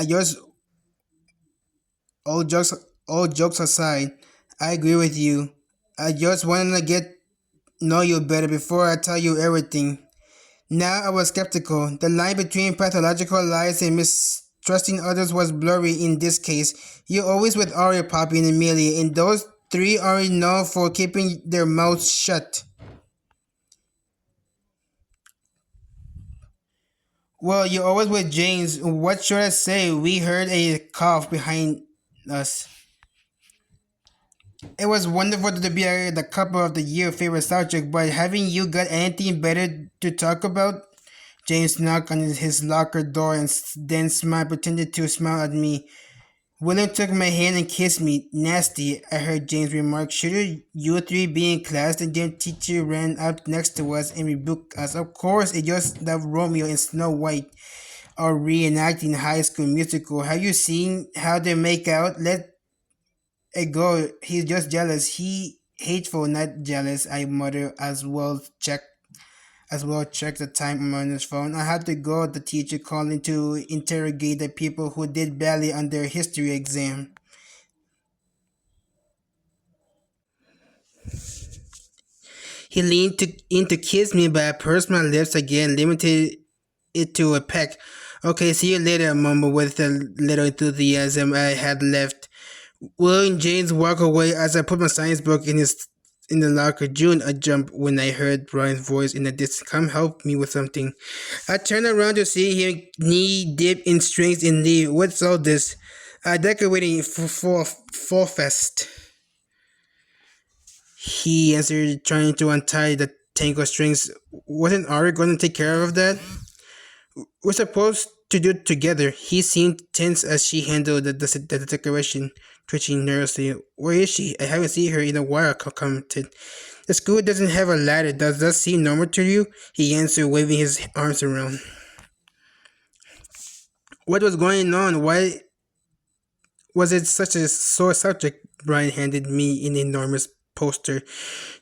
I just all jokes all jokes aside, I agree with you. I just wanted to get know you better before I tell you everything. Now I was skeptical. The line between pathological lies and mistrusting others was blurry in this case. You always with Arya, Poppy, and Amelia, and those three are known for keeping their mouths shut. Well, you're always with James. What should I say? We heard a cough behind us. It was wonderful to be the couple of the year favorite subject, but haven't you got anything better to talk about? James knocked on his locker door and then smiled, pretended to smile at me. William took my hand and kissed me. Nasty, I heard James remark. Shouldn't you three be in class? The gym teacher ran up next to us and rebuked us. Of course, it's just that Romeo and Snow White are reenacting High School Musical. Have you seen how they make out? Let it go. He's just jealous. He hateful, not jealous. I mutter as well check the time on his phone. I had to go. The teacher calling to interrogate the people who did badly on their history exam. He leaned in to kiss me, but I pursed my lips again, limited it to a peck. Okay, see you later, I mumbled with a little enthusiasm I had left. Will and James walk away as I put my science book in the locker. June, I jumped when I heard Brian's voice in the distance. Come help me with something. I turned around to see him knee deep in strings and leave. What's all this? Decorating for Fall Fest. He answered, trying to untie the tangled strings. Wasn't Ari going to take care of that? We're supposed to do it together. He seemed tense as she handled the decoration, twitching nervously. Where is she? I haven't seen her in a while, I commented. The school doesn't have a ladder. Does that seem normal to you? He answered, waving his arms around. What was going on? Why was it such a sore subject? Brian handed me an enormous poster.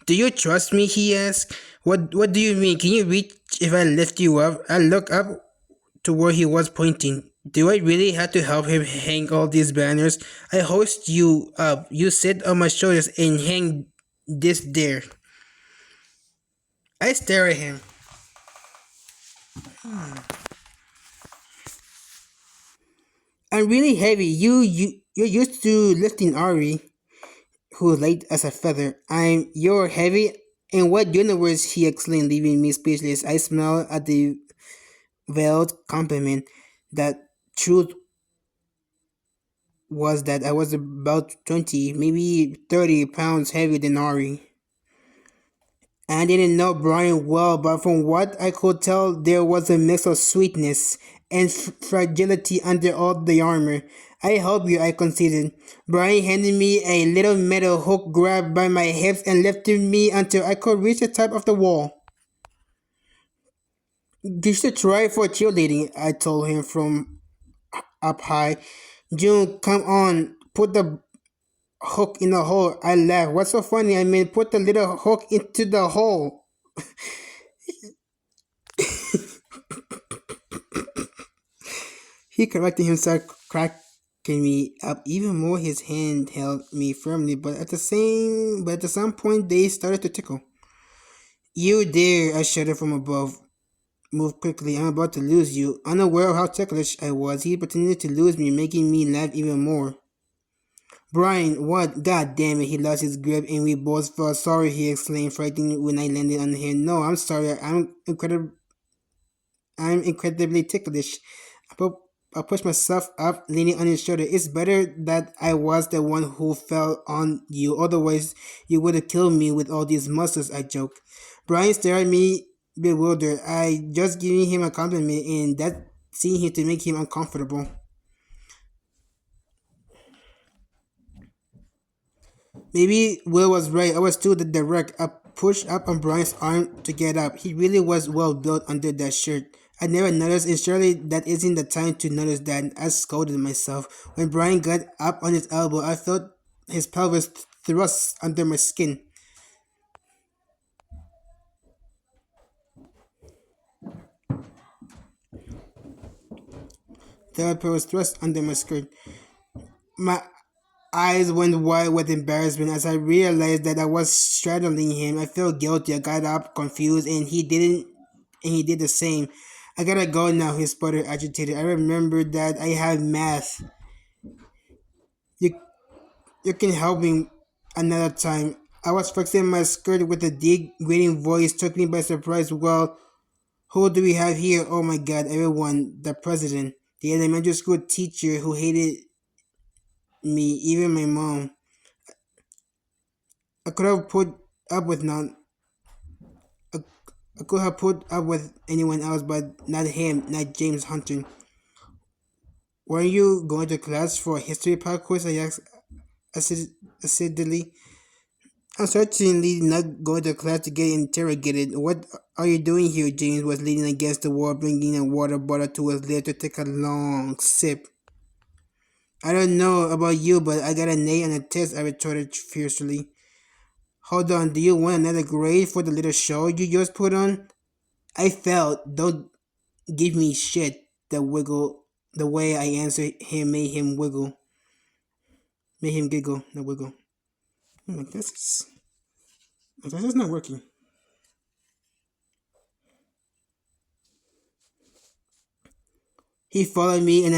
Do you trust me? He asked. What do you mean? Can you reach if I lift you up? I looked up to where he was pointing. Do I really have to help him hang all these banners? I hoist you up. You sit on my shoulders and hang this there. I stare at him. I'm really heavy. You're used to lifting Ari, who light as a feather. You're heavy. In what universe? He exclaimed, leaving me speechless. I smiled at the veiled compliment. That truth was that I was about 20, maybe 30 pounds heavier than Ari. I didn't know Brian well, but from what I could tell, there was a mix of sweetness and fragility under all the armor. I help you, I conceded. Brian handed me a little metal hook, grabbed by my hips, and lifted me until I could reach the top of the wall. You should try for cheerleading, I told him from up high. June, come on, put the hook in the hole. I laughed. What's so funny? I mean, put the little hook into the hole. He corrected himself, cracking me up even more. His hand held me firmly, but at some point they started to tickle. You dare! I shuddered from above. Move quickly, I'm about to lose you. Unaware of how ticklish I was, he pretended to lose me, making me laugh even more. Brian, what? God damn it, he lost his grip and we both felt sorry, he exclaimed, frightened when I landed on him. No, I'm sorry, I'm incredibly ticklish. I, pu- I pushed myself up, leaning on his shoulder. It's better that I was the one who fell on you, otherwise you would have killed me with all these muscles, I joked. Brian stared at me bewildered. I just giving him a compliment and that seemed to make him uncomfortable. Maybe Will was right. I was too direct. I pushed up on Brian's arm to get up. He really was well built under that shirt. I never noticed, and surely that isn't the time to notice that. I scolded myself. When Brian got up on his elbow, I felt his pelvis thrust under my skin. The pair was thrust under my skirt. My eyes went wide with embarrassment as I realized that I was straddling him. I felt guilty. I got up, confused, and he didn't. And he did the same. I gotta go now. He sputtered, agitated. I remembered that I have math. You you can help me another time. I was fixing my skirt with a deep, grating voice took me by surprise. Well, who do we have here? Oh my god, everyone. The president. The elementary school teacher who hated me, even my mom. I could have put up with none. I, I could have put up with anyone else, but not him, not James Hunter. Were you going to class for a history part quiz? I asked acidly. I'm certainly not going to class to get interrogated. What are you doing here? James was leaning against the wall, bringing a water bottle to his lips to take a long sip. I don't know about you, but I got an A on the test, I retorted fiercely. Hold on, do you want another grade for the little show you just put on? I felt, don't give me shit. The way I answered him made him giggle, not wiggle. I'm like, this is not working. He followed me when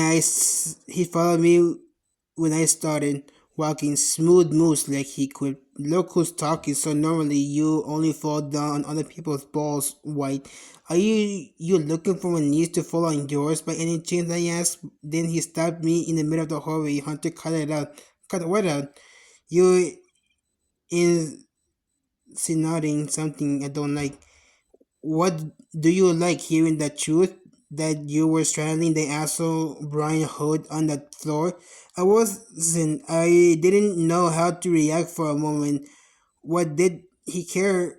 I started walking smooth moves like he could. Look who's talking. So normally you only fall down on other people's balls. White. Are you looking for my knees to fall on yours by any chance? I asked. Then he stopped me in the middle of the hallway. Hunter cut it out. Cut what out? You insinuating something I don't like. What do you like hearing the truth? That you were straddling the asshole Brian Hood on the floor? I wasn't. I didn't know how to react for a moment. What did he care?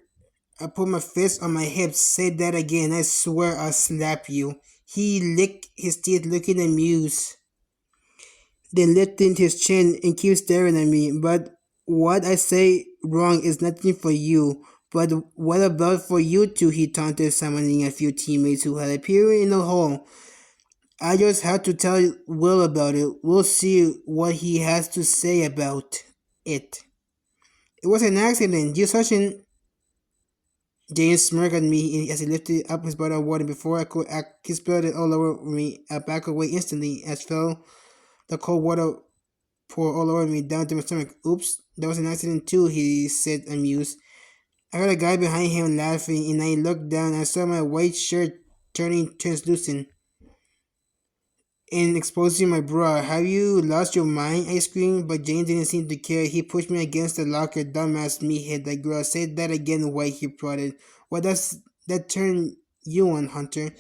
I put my fist on my hips. Say that again. I swear I'll slap you. He licked his teeth, looking amused, then lifted his chin and kept staring at me. But what I say wrong is nothing for you. But what about for you two? He taunted, summoning a few teammates who had appeared in the hall. I just had to tell Will about it. We'll see what he has to say about it. It was an accident. You such an James smirked at me as he lifted up his bottle of water. Before I could act, he spilled it all over me. I backed away instantly as fell the cold water poured all over me down to my stomach. Oops, that was an accident too, he said, amused. I heard a guy behind him laughing, and I looked down. I saw my white shirt turning translucent and exposing my bra. Have you lost your mind? I screamed, but James didn't seem to care. He pushed me against the locker. Dumbass me hit the girl. Say that again, White, he prodded. What does that turn you on, Hunter?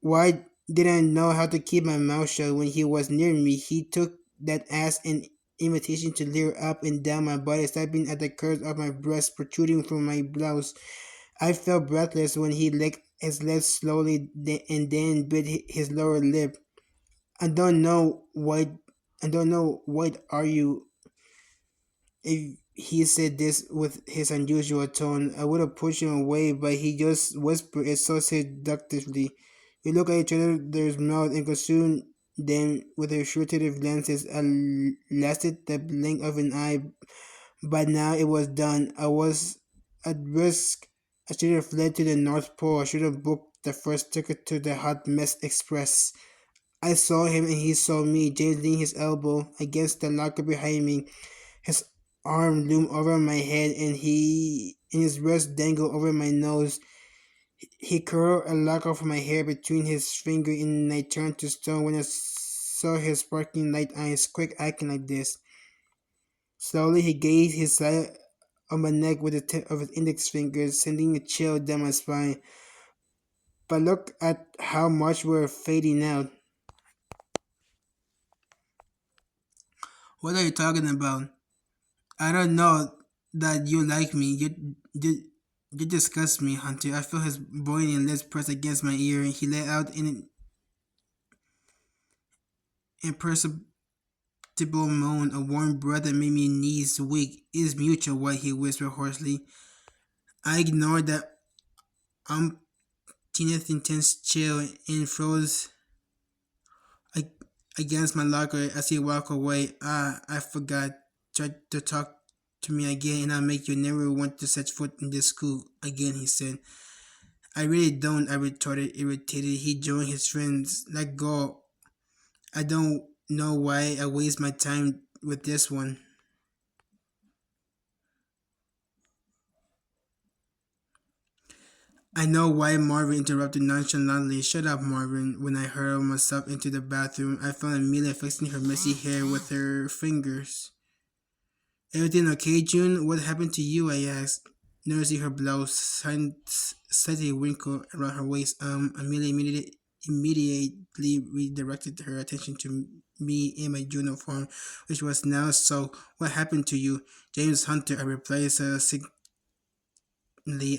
Why didn't I know how to keep my mouth shut when he was near me? He took that as an invitation to leer up and down my body, snapping at the curves of my breasts protruding from my blouse. I felt breathless when he licked his lips slowly and then bit his lower lip. I don't know what I don't know what are you if he said this with his unusual tone. I would have pushed him away, but he just whispered it so seductively. We looked at each other's mouth and consumed them with our furtive glances. I lasted the blink of an eye, but now it was done. I was at risk. I should have fled to the North Pole. I should have booked the first ticket to the Hot Mess Express. I saw him and he saw me. James leaned his elbow against the locker behind me. His arm loomed over my head and his wrist dangled over my nose. He curled a lock of my hair between his fingers and I turned to stone when I saw his sparkling light eyes. Quick acting like this. Slowly he gazed his side on my neck with the tip of his index finger, sending a chill down my spine. But look at how much we're fading out. What are you talking about? I don't know that you like me. You, you disgust me, Hunter. I feel his bony lips pressed against my ear, and he let out an imperceptible moan, a warm breath that made my knees weak. It is mutual, what he whispered hoarsely. I ignored the umpteenth intense chill and froze. against my locker as he walked away. Ah, I forgot. Tried to talk to me again, and I'll make you never want to set foot in this school again, he said. I really don't, I retorted, irritated. He joined his friends. Let go. I don't know why I waste my time with this one. I know why, Marvin interrupted nonchalantly. Shut up, Marvin. When I hurled myself into the bathroom, I found Amelia fixing her messy hair with her fingers. Everything okay, June? What happened to you? I asked, noticing her blouse slightly wrinkle around her waist. Amelia immediately redirected her attention to me in my uniform, which was now so. What happened to you? James Hunter, I replied succinctly,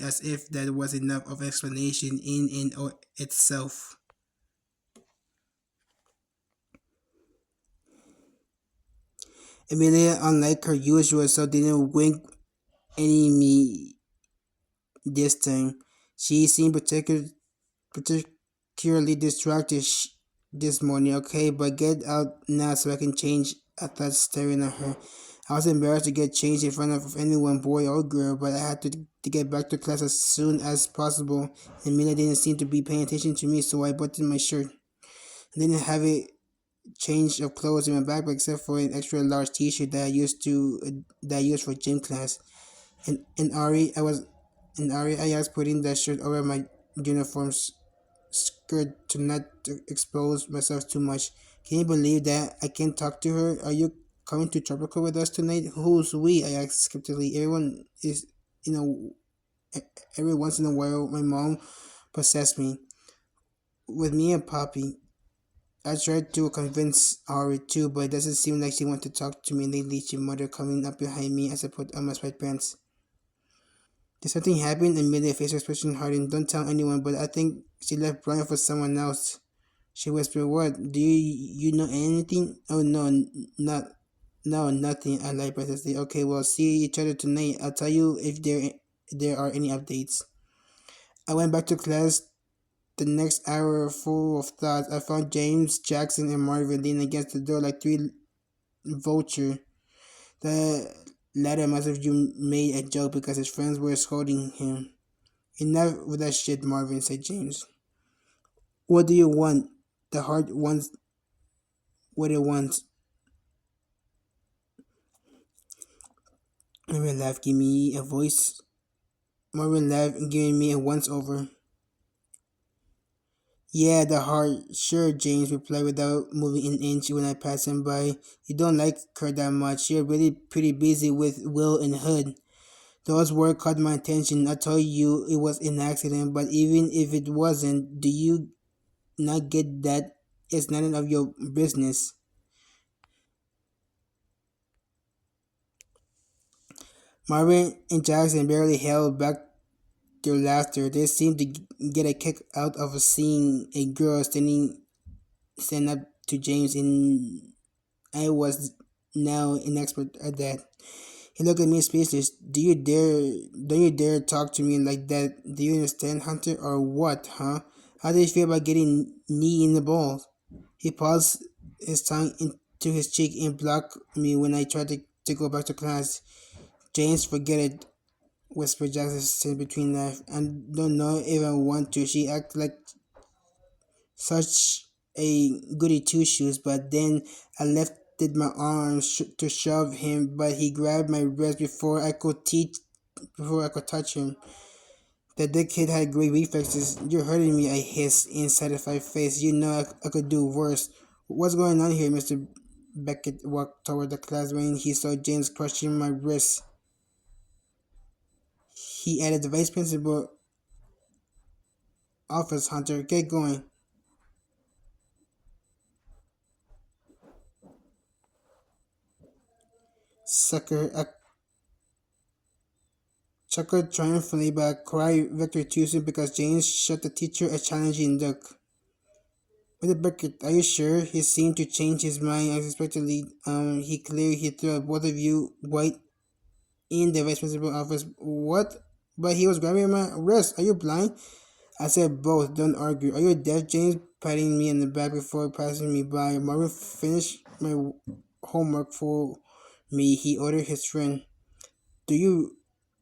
as if that was enough of explanation in and of itself. Amelia, unlike her usual self, didn't wink any me this time. She seemed particularly distracted this morning. Okay, but get out now so I can change. I thought, staring at her. I was embarrassed to get changed in front of anyone, boy or girl, but I had to get back to class as soon as possible. And Mina didn't seem to be paying attention to me, so I buttoned my shirt. I didn't have a change of clothes in my backpack except for an extra large T-shirt that I used for gym class. And Ari, I was putting that shirt over my uniform skirt to not to expose myself too much. Can you believe that I can't talk to her? Are you coming to Tropical with us tonight? Who's we? I asked skeptically. Everyone is, you know, every once in a while, my mom possessed me with me and Poppy. I tried to convince Ari too, but it doesn't seem like she wants to talk to me lately. She muttered, coming up behind me as I put on my sweatpants. Did something happen? Amelia face expression hardened. Don't tell anyone, but I think she left Brian for someone else. She whispered, what? Do you know anything? Oh, no, not, no, nothing. I lied breathlessly. Okay, well, see each other tonight. I'll tell you if there are any updates. I went back to class. The next hour full of thoughts. I found James, Jackson, and Marvin leaning against the door like three vultures. The latter must have made a joke because his friends were scolding him. Enough with that shit, Marvin, said James. What do you want? The heart wants what it wants. Marvin laughed, giving me a voice. Marvin laughed, giving me a once over. Yeah, the heart. Sure, James replied without moving an inch when I passed him by. You don't like her that much. You're really pretty busy with Will and Hood. Those words caught my attention. I told you it was an accident, but even if it wasn't, do you not get that it's none of your business? Marvin and Jackson barely held back their laughter. They seemed to get a kick out of seeing a girl stand up to James, and I was now an expert at that. He looked at me speechless. Don't you dare talk to me like that. Do you understand, Hunter, or what, huh? How do you feel about getting knee in the balls? He paused his tongue into his cheek and blocked me when I tried to go back to class. James, forget it, whispered Jackson between us. I don't know if I want to. She acted like such a goody two shoes, but then I lifted my arm to shove him, but he grabbed my wrist before I could touch him. The dickhead had great reflexes. You're hurting me, I hissed inside of my face. You know I could do worse. What's going on here? Mr. Beckett walked toward the class when he saw James crushing my wrist. He added, the vice principal office, Hunter. Get going. Sucker, I chuckled triumphantly, but I cried victory too soon because James shot the teacher a challenging look. Mr. Beckett, are you sure? He seemed to change his mind unexpectedly. He clearly he threw both of you white in the vice principal office. What? But he was grabbing my wrist. Are you blind? I said both, don't argue. Are you deaf, James? Patting me in the back before passing me by. Marvin finished my homework for me. He ordered his friend. Do you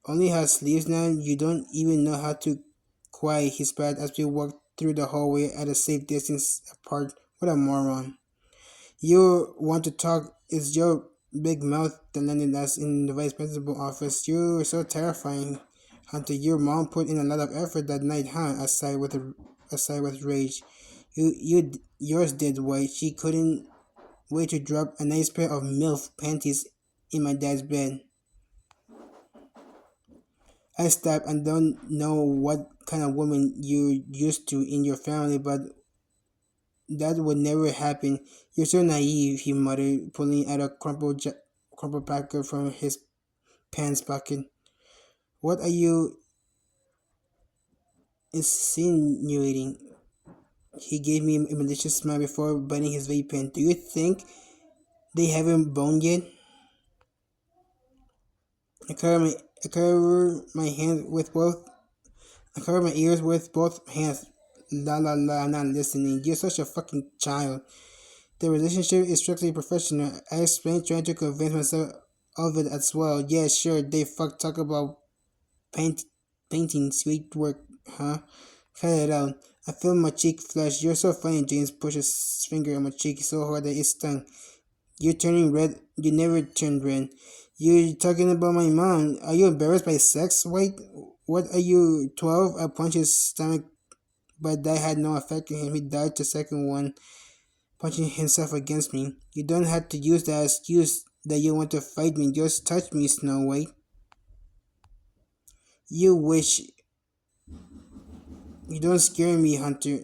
only have sleeves now? You don't even know how to quiet, he spat as we walked through the hallway at a safe distance apart. What a moron. You want to talk? It's your big mouth that landed us in the vice principal office. You're so terrifying. Hunter, your mom put in a lot of effort that night, huh? Aside with rage. Yours did, White. She couldn't wait to drop a nice pair of MILF panties in my dad's bed. I stopped and don't know what kind of woman you're used to in your family, but that would never happen. You're so naive, he muttered, pulling out a crumpled packet from his pants pocket. What are you insinuating? He gave me a malicious smile before biting his vape pen. Do you think they haven't boned yet? I covered my I covered my hands with both I covered my ears with both hands. La la la, I'm not listening. You're such a fucking child. The relationship is strictly professional. I explained, trying to convince myself of it as well. Yeah, sure, they talk about paint, painting, sweet work, huh? Cut it out. I feel my cheek flush. You're so funny, James pushed his finger on my cheek so hard that it stung. You're turning red. You never turned red. You're talking about my mom. Are you embarrassed by sex, White? What are you, 12? I punched his stomach, but that had no effect on him. He dodged the second one, punching himself against me. You don't have to use that excuse that you want to fight me. Just touch me, Snow White. You wish. You don't scare me, Hunter.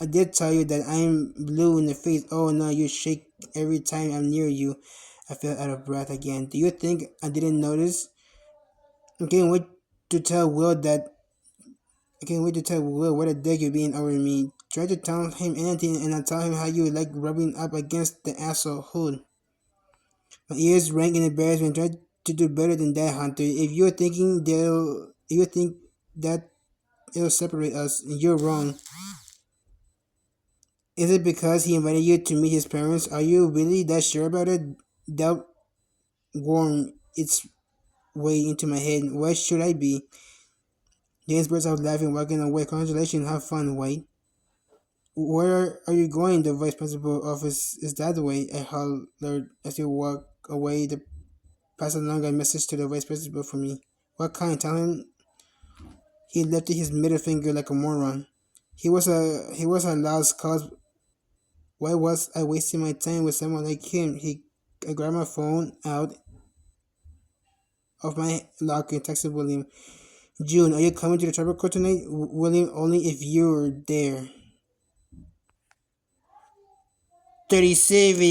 I did tell you that I'm blue in the face. Oh no, you shake every time I'm near you. I felt out of breath again. Do you think I didn't notice? I can't wait to tell Will that. I can't wait to tell Will what a dick you're being over me. Try to tell him anything and I'll tell him how you like rubbing up against the asshole hood. My ears rang in embarrassment. Try to do better than that, Hunter. If you think that it'll separate us, you're wrong. Is it because he invited you to meet his parents? Are you really that sure about it? Doubt wormed its way into my head. Why should I be? James burst out laughing, walking away. Congratulations, have fun, White. Where are you going? The vice principal office is that way. I hollered as we walked away. The pass along a message to the vice principal for me. What kind? Tell him he lifted his middle finger like a moron. He was a lost cause. Why was I wasting my time with someone like him? I grabbed my phone out of my locker and texted William. June, are you coming to the tribal court tonight? William, only if you're there. 37.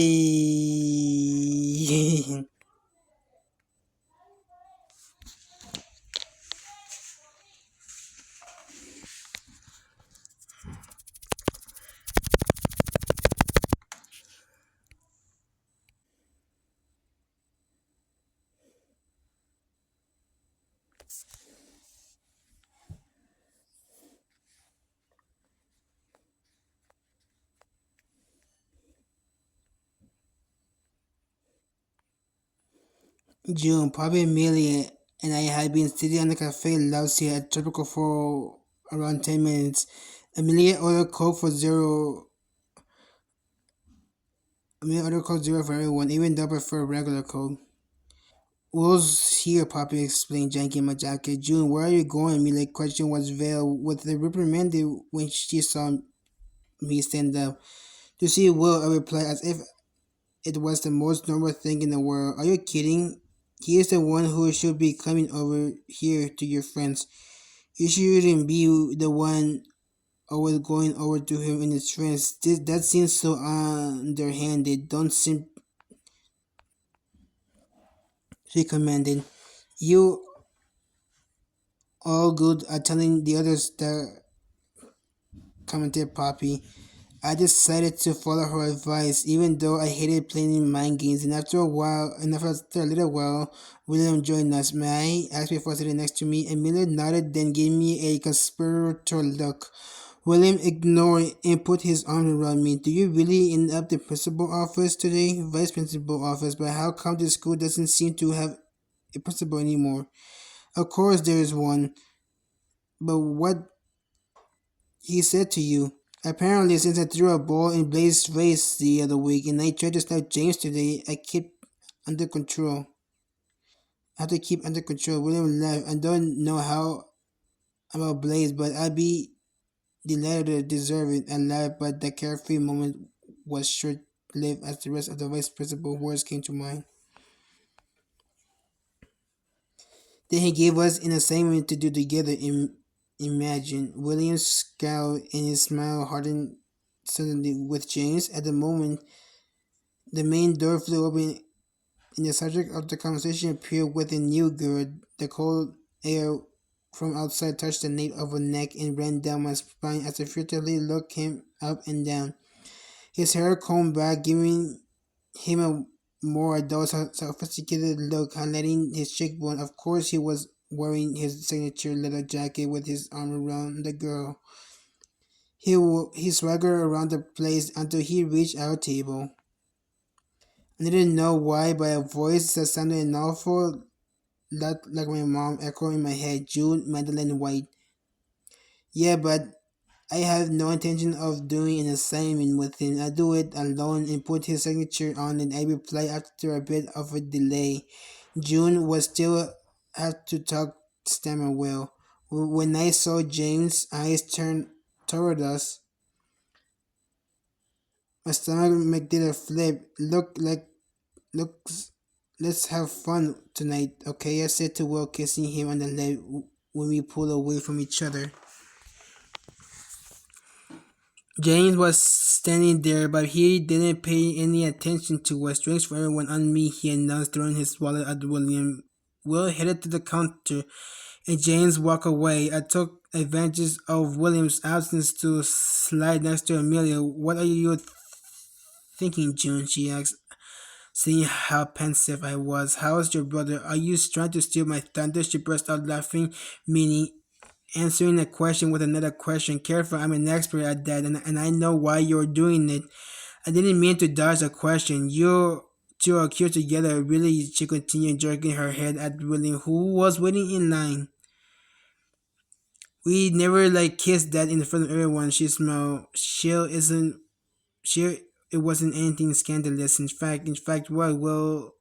June, Bobby, Amelia, and I had been sitting on the cafe lounge here at Tropical for around 10 minutes. Amelia ordered Coke for zero. Amelia ordered Coke zero for everyone, even though I prefer regular Coke. Will's here, Poppy explained, janking my jacket. June, where are you going? Amelia question was veiled with the reprimanded when she saw me stand up. To see Will, I replied as if it was the most normal thing in the world. Are you kidding? He is the one who should be coming over here to your friends. You shouldn't be the one always going over to him and his friends. That seems so underhanded. Don't simp, she commanded. You all good at telling the others that, commented Poppy. I decided to follow her advice, even though I hated playing mind games. And after a little while, William joined us. May I asked before sitting next to me. Amelia nodded, then gave me a conspirator look. William ignored and put his arm around me. Do you really end up the principal office today? Vice principal office, but how come the school doesn't seem to have a principal anymore? Of course there is one, but what he said to you? Apparently, since I threw a ball in Blaze's face the other week and I tried to snap James today, under control. I have to keep under control. William laughed. I don't know how about Blaze, but I'd be delighted to deserve it. I laughed, but the carefree moment was short-lived as the rest of the vice principal words came to mind. Then he gave us an assignment to do together. Imagine. William scowled and his smile hardened suddenly with James. At the moment, the main door flew open and the subject of the conversation appeared with a new girl. The cold air from outside touched the nape of her neck and ran down my spine as I furtively looked him up and down. His hair combed back, giving him a more adult, sophisticated look, highlighting his cheekbone. Of course, he was wearing his signature leather jacket with his arm around the girl. He swaggered around the place until he reached our table. I didn't know why, but a voice that sounded an awful lot like my mom echoed in my head. June Madeline White. Yeah, but I have no intention of doing an assignment with him. I do it alone and put his signature on it. I replied after a bit of a delay. June was still had to talk stammer well. When I saw James' eyes turn toward us, my stomach did a flip. Looks, let's have fun tonight, okay? I said to Will, kissing him on the leg when we pulled away from each other. James was standing there, but he didn't pay any attention to us. Drinks for everyone on me, he announced, throwing his wallet at William. Will headed to the counter, and James walked away. I took advantage of William's absence to slide next to Amelia. What are you thinking, June? She asked, seeing how pensive I was. How's your brother? Are you trying to steal my thunder? She burst out laughing, meaning answering a question with another question. Careful, I'm an expert at that, and I know why you're doing it. I didn't mean to dodge the question. You two are cute together, really, she continued, jerking her head at William, who was waiting in line. We never kissed that in front of everyone, she smiled. She it wasn't anything scandalous. In fact, Will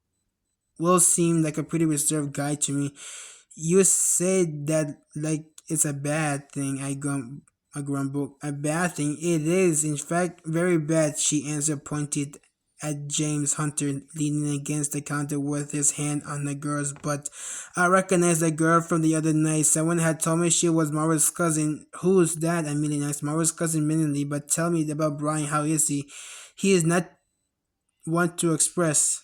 seemed like a pretty reserved guy to me. You said that like it's a bad thing. I grumbled. A bad thing? It is, in fact, very bad, she answered, pointed at James Hunter leaning against the counter with his hand on the girl's butt. I recognized the girl from the other night. Someone had told me she was Margaret's cousin. Who's that? I mean, asked. Margaret's cousin minutely, but tell me about Brian. How is he? He is not one to express.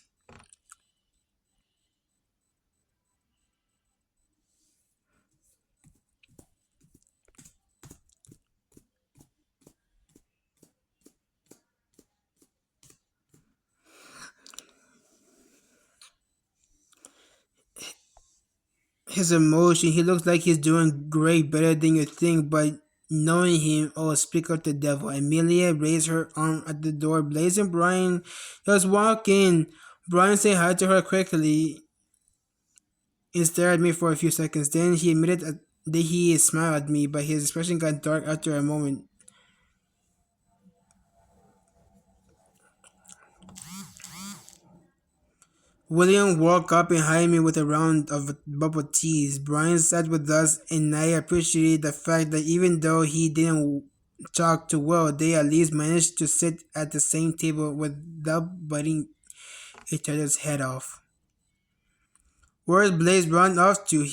His emotion. He looks like he's doing great, better than you think, but knowing him, oh, speak of the devil. Amelia raised her arm at the door. Blaze and Brian just walk in. Brian said hi to her quickly and stared at me for a few seconds. Then he admitted that he smiled at me, but his expression got dark after a moment. William walked up behind me with a round of bubble teas. Brian sat with us, and I appreciated the fact that even though he didn't talk too well, they at least managed to sit at the same table without biting each other's head off. Where's Blaze run off to?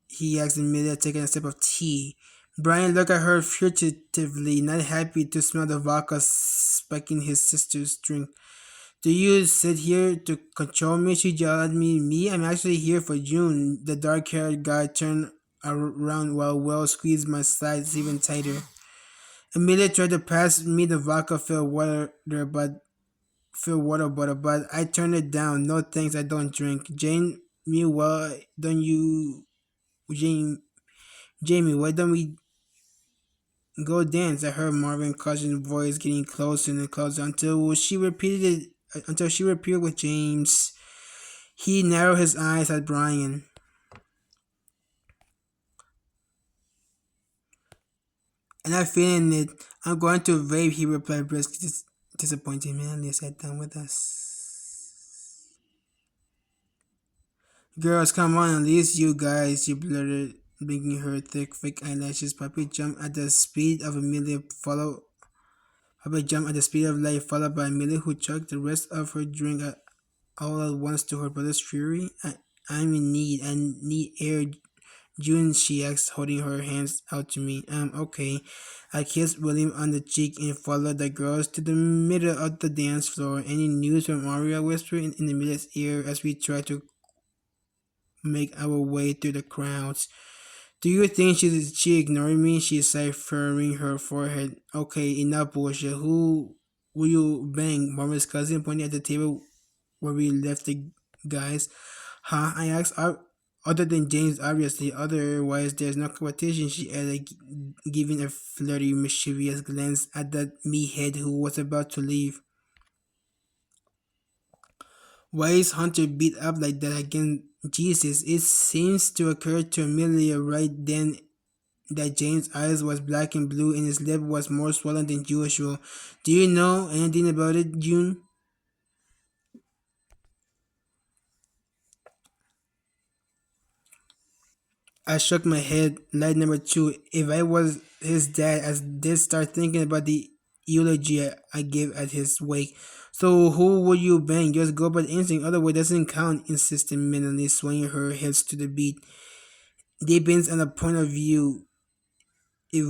He asked Amelia, taking a sip of tea. Brian looked at her furtively, not happy to smell the vodka spiking his sister's drink. Do you sit here to control me? She yelled at me. Me? I'm actually here for June. The dark haired guy turned around while Will squeezed my sides even tighter. Amelia tried to pass me the vodka filled water bottle, but I turned it down. No thanks, I don't drink. Jane, me, why don't you, Jane, Jamie, why don't we go dance? I heard Marvin cousin's voice getting closer and closer until she repeated with James. He narrowed his eyes at Brian. And I feeling it. I'm going to rave, he replied briskly. Disappointed man, sat down with us. Girls, come on, at least you guys, she blurted, blinking her thick, fake eyelashes. Puppy jumped at the speed of Amelia, Puppy jumped at the speed of light, followed by Amelia, who chugged the rest of her drink all at once to her brother's fury. I'm in need. I need air. June, she asked, holding her hands out to me. Okay. I kissed William on the cheek and followed the girls to the middle of the dance floor. Any news from Maria? Whispered in Amelia's ear as we tried to make our way through the crowds. Do you think she ignored me? She sighed, furrowing her forehead. Okay, enough bullshit. Who will you bang? Mama's cousin pointing at the table where we left the guys. Huh? I asked. Other than James, obviously. Otherwise, there's no competition, she added, giving a flirty, mischievous glance at that meathead who was about to leave. Why is Hunter beat up like that again? Jesus, it seems to occur to Amelia right then that James' eyes was black and blue and his lip was more swollen than usual. Do you know anything about it, June? I shook my head. Light number two. If I was his dad, I did start thinking about the eulogy I gave at his wake. So who would you bang? Just go by the instinct. Otherwise, doesn't count. Insisted Melanie, swinging her hips to the beat. Depends on the point of view. If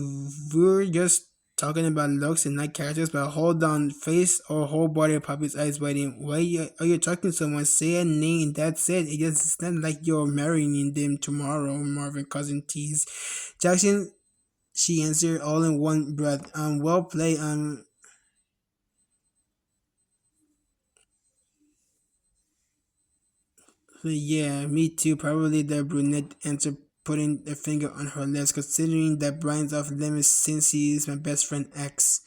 we're just talking about looks and not characters, but hold on, face or whole body, Poppy's eyes waiting. Are you talking to someone? Say a name, and that's it. It's not like you're marrying them tomorrow, Marvin cousin teased. Jackson, she answered all in one breath. Well played. Yeah, me too. Probably the brunette answered, putting a finger on her lips, considering that Brian's off limits since he is my best friend X.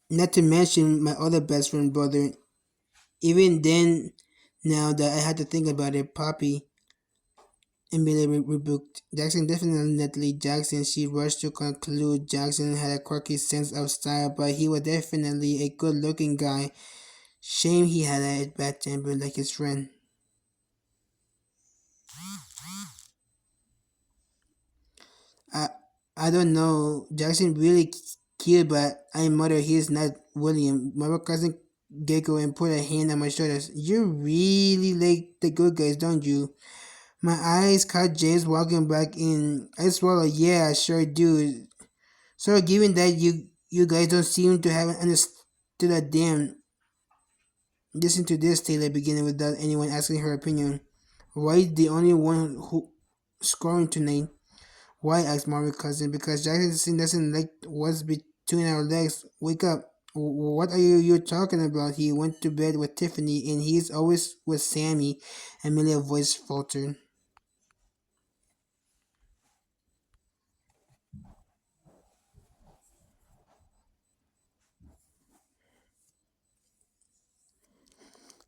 Not to mention my other best friend brother. Even then, now that I had to think about it, Poppy immediately rebuked Jackson. Definitely Jackson. She rushed to conclude Jackson had a quirky sense of style, but he was definitely a good-looking guy. Shame he had a bad temper like his friend. I I don't know. Jackson really cute, but I muttered he's not William. My cousin giggled and put a hand on my shoulders. You really like the good guys, don't you? My eyes caught James walking back in. I swallowed. Yeah, I sure do. So given that you guys don't seem to have understood a damn. Listen to this, Taylor beginning without anyone asking her opinion. Why is the only one who scoring tonight? Why? Asked Marvin's cousin. Because Jackson doesn't like what's between our legs. Wake up. What are you talking about? He went to bed with Tiffany and he's always with Sammy. Amelia's voice faltered.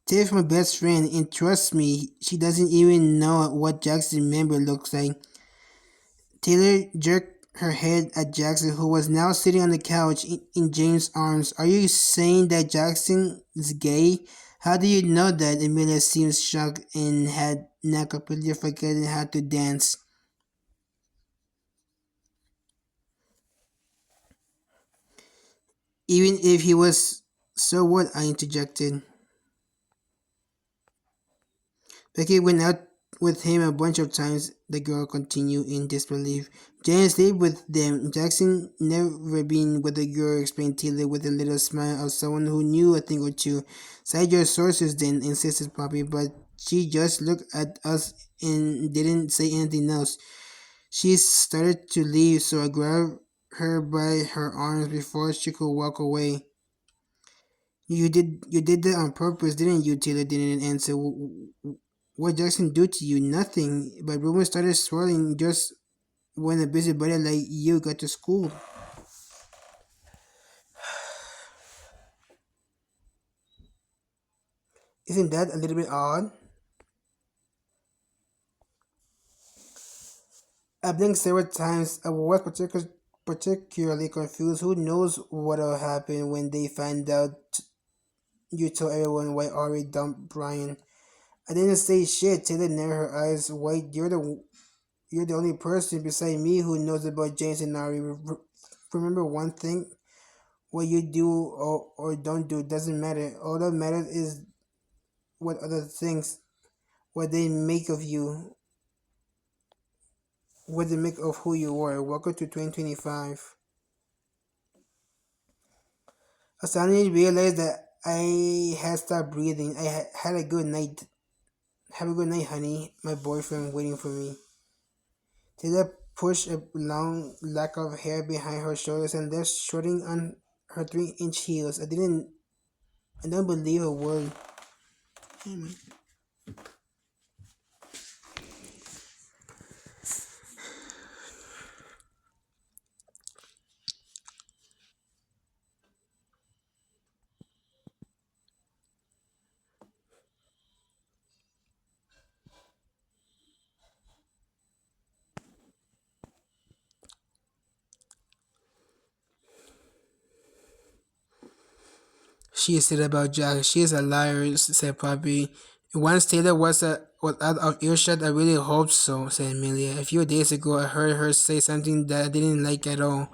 Tiff's my best friend, and trust me, she doesn't even know what Jackson's member looks like. Taylor jerked her head at Jackson, who was now sitting on the couch in James' arms. Are you saying that Jackson is gay? How do you know that? Amelia seemed shocked and had not completely forgotten how to dance. Even if he was, so what? I interjected. Becky went out with him a bunch of times, the girl continued in disbelief. Jane stayed with them. Jackson never been with a girl, explained Taylor with a little smile of someone who knew a thing or two. Cite your sources then, insisted Poppy, but she just looked at us and didn't say anything else. She started to leave, so I grabbed her by her arms before she could walk away. You did that on purpose, didn't you? Taylor didn't answer. What Jackson do to you? Nothing. But rumors started swirling just when a busybody like you got to school. Isn't that a little bit odd? I blinked several times. I was particularly confused. Who knows what'll happen when they find out you told everyone why Ari dumped Brian. I didn't say shit. Taylor narrowed her eyes wide. You're the only person beside me who knows about James and Ari. Remember one thing: what you do or don't do doesn't matter. All that matters is what other things, what they make of you, what they make of who you are. Welcome to 2025. I suddenly realized that I had stopped breathing. I had a good night. Have a good night, honey. My boyfriend waiting for me. Taylor pushed a long lock of hair behind her shoulders and left strutting on her 3-inch heels. I don't believe a word. Hey, man. She said about Jack. She is a liar, said Poppy. Once Taylor was out of earshot, I really hope so, said Amelia. A few days ago, I heard her say something that I didn't like at all.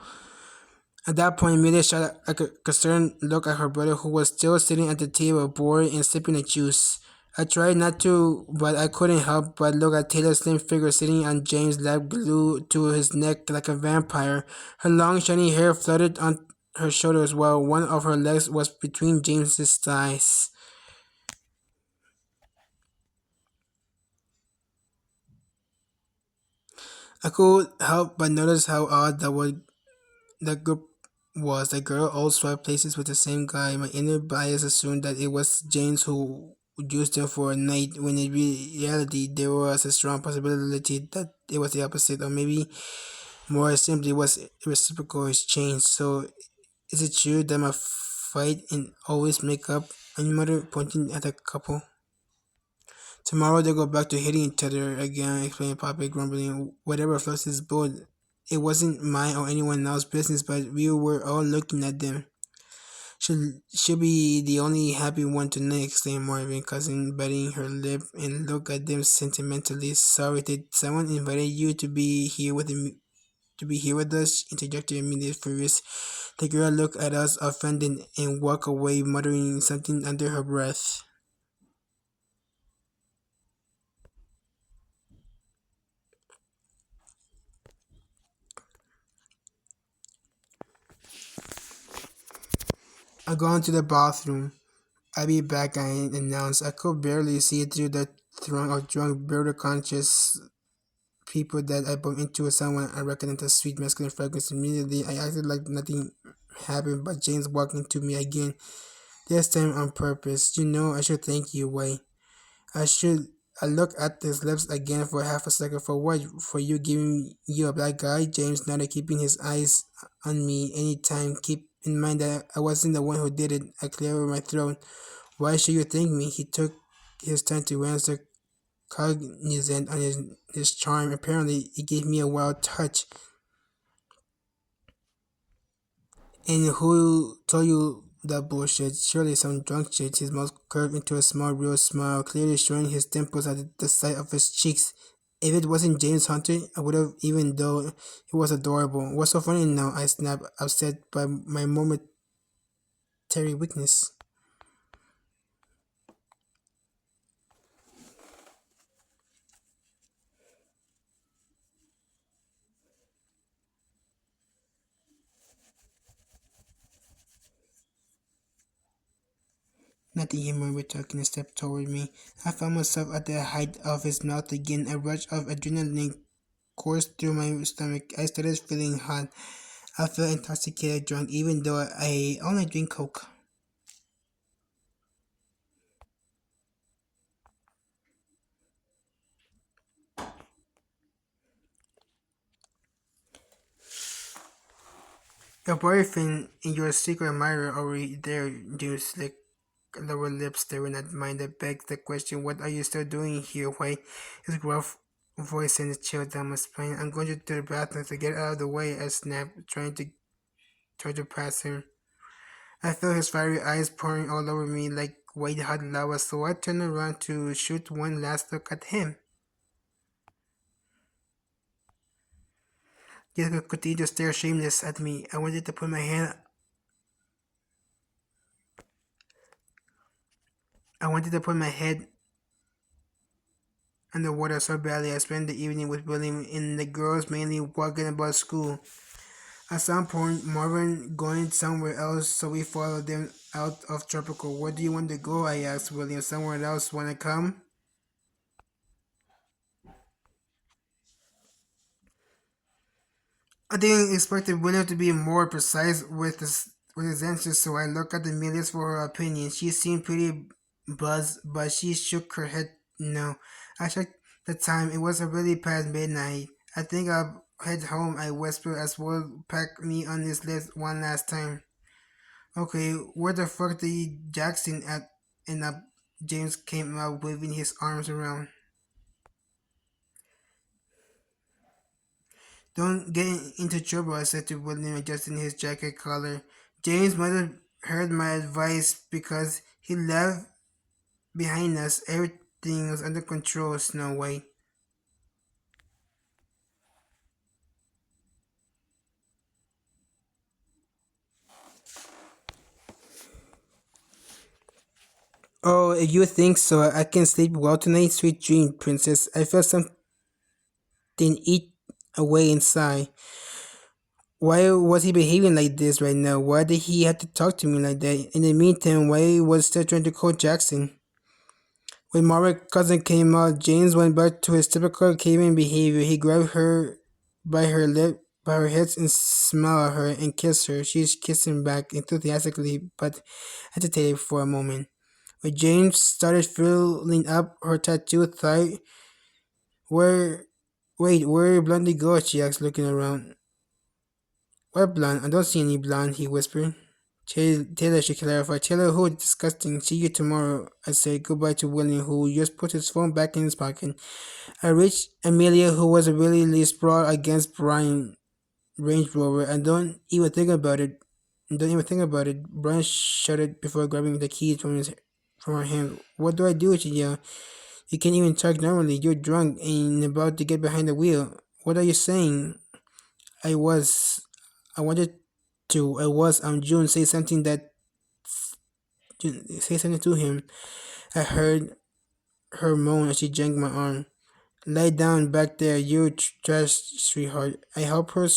At that point, Amelia shot a concerned look at her brother, who was still sitting at the table, bored and sipping a juice. I tried not to, but I couldn't help but look at Taylor's slim figure sitting on James' lap, glued to his neck like a vampire. Her long, shiny hair fluttered on her shoulders, while one of her legs was between James's thighs. I could help but notice how odd that group was. The girl all swapped places with the same guy. My inner bias assumed that it was James who used them for a night, when in reality there was a strong possibility that it was the opposite, or maybe more simply was a reciprocal exchange. So, is it true that my fight and always make up? And mother pointing at the couple. Tomorrow they go back to hitting each other again, explained Papa, grumbling. Whatever floats his boat. It wasn't mine or anyone else's business, but we were all looking at them. She'll be the only happy one tonight, exclaimed Marvin, cousin biting her lip and looked at them sentimentally. Sorry that someone invited you to be here with us, interjected Amelia, furious. The girl looked at us offended and walked away, muttering something under her breath. I go into the bathroom. I'll be back, I announced. I could barely see through the throng of drunk, border conscious people that I bumped into someone I recognized a sweet masculine fragrance. Immediately, I acted like nothing happened, but James walked into me again, this time on purpose. You know, I should thank you, Wei. I should. I looked at his lips again for half a second. For what? For you giving you a black guy? James nodded, keeping his eyes on me anytime. Keep in mind that I wasn't the one who did it. I cleared my throat. Why should you thank me? He took his time to answer, cognizant on his charm. Apparently, it gave me a wild touch. And who told you that bullshit? Surely some drunk shit. His mouth curved into a small, real smile, clearly showing his dimples at the side of his cheeks. If it wasn't James Hunter, I would have, even though he was adorable. What's so funny now? I snapped, upset by my momentary weakness. Nothing, he murmured, taking a step toward me. I found myself at the height of his mouth again. A rush of adrenaline coursed through my stomach. I started feeling hot. I felt intoxicated, drunk, even though I only drink Coke. Your boyfriend and your secret admirer over there, you slick lower lip staring at mine that begs the question, what are you still doing here? Why? His gruff voice sent a chill down my spine. I'm going to the bathroom to get out of the way, I snapped, try to pass him. I felt his fiery eyes pouring all over me like white hot lava, so I turned around to shoot one last look at him. Jessica continued to stare shameless at me. I wanted to put my head underwater so badly. I spent the evening with William and the girls mainly walking about school. At some point, Marvin going somewhere else, so we followed them out of Tropical. Where do you want to go? I asked William. Somewhere else. Wanna come? I didn't expect William to be more precise with his answers, so I looked at Amelia for her opinion. She seemed pretty buzzed, but she shook her head no. I checked the time. It was already past midnight. I think I'll head home, I whispered as Will packed me on his list one last time. Okay, where the fuck did Jackson at end up? James came out waving his arms around. Don't get into trouble, I said to William, adjusting his jacket collar. James might have heard my advice because he left behind us. Everything was under control, Snow White. Oh, you think so? I can sleep well tonight? Sweet dream, princess. I felt something eat away inside. Why was he behaving like this right now? Why did he have to talk to me like that? In the meantime, why was still trying to call Jackson? When Margaret's cousin came out, James went back to his typical caveman behavior. He grabbed her by her hips, and smiled at her and kissed her. She kissed him back enthusiastically, but hesitated for a moment. When James started filling up her tattooed thigh, where, where Blondie go? She asked, looking around. What blonde? I don't see any blonde, he whispered. Taylor, she clarified. Taylor who? Disgusting. See you tomorrow. I said goodbye to William, who just put his phone back in his pocket. I reached Amelia, who was really sprawled against Brian Range Rover, and don't even think about it. Don't even think about it. Brian shuddered before grabbing the keys from her hand. What do I do? She yelled. You can't even talk normally. You're drunk and about to get behind the wheel. What are you saying? I was. I wanted to. I was. June. Say something to him. I heard her moan as she janked my arm. Lie down back there, you trash sweetheart. Out. I helped her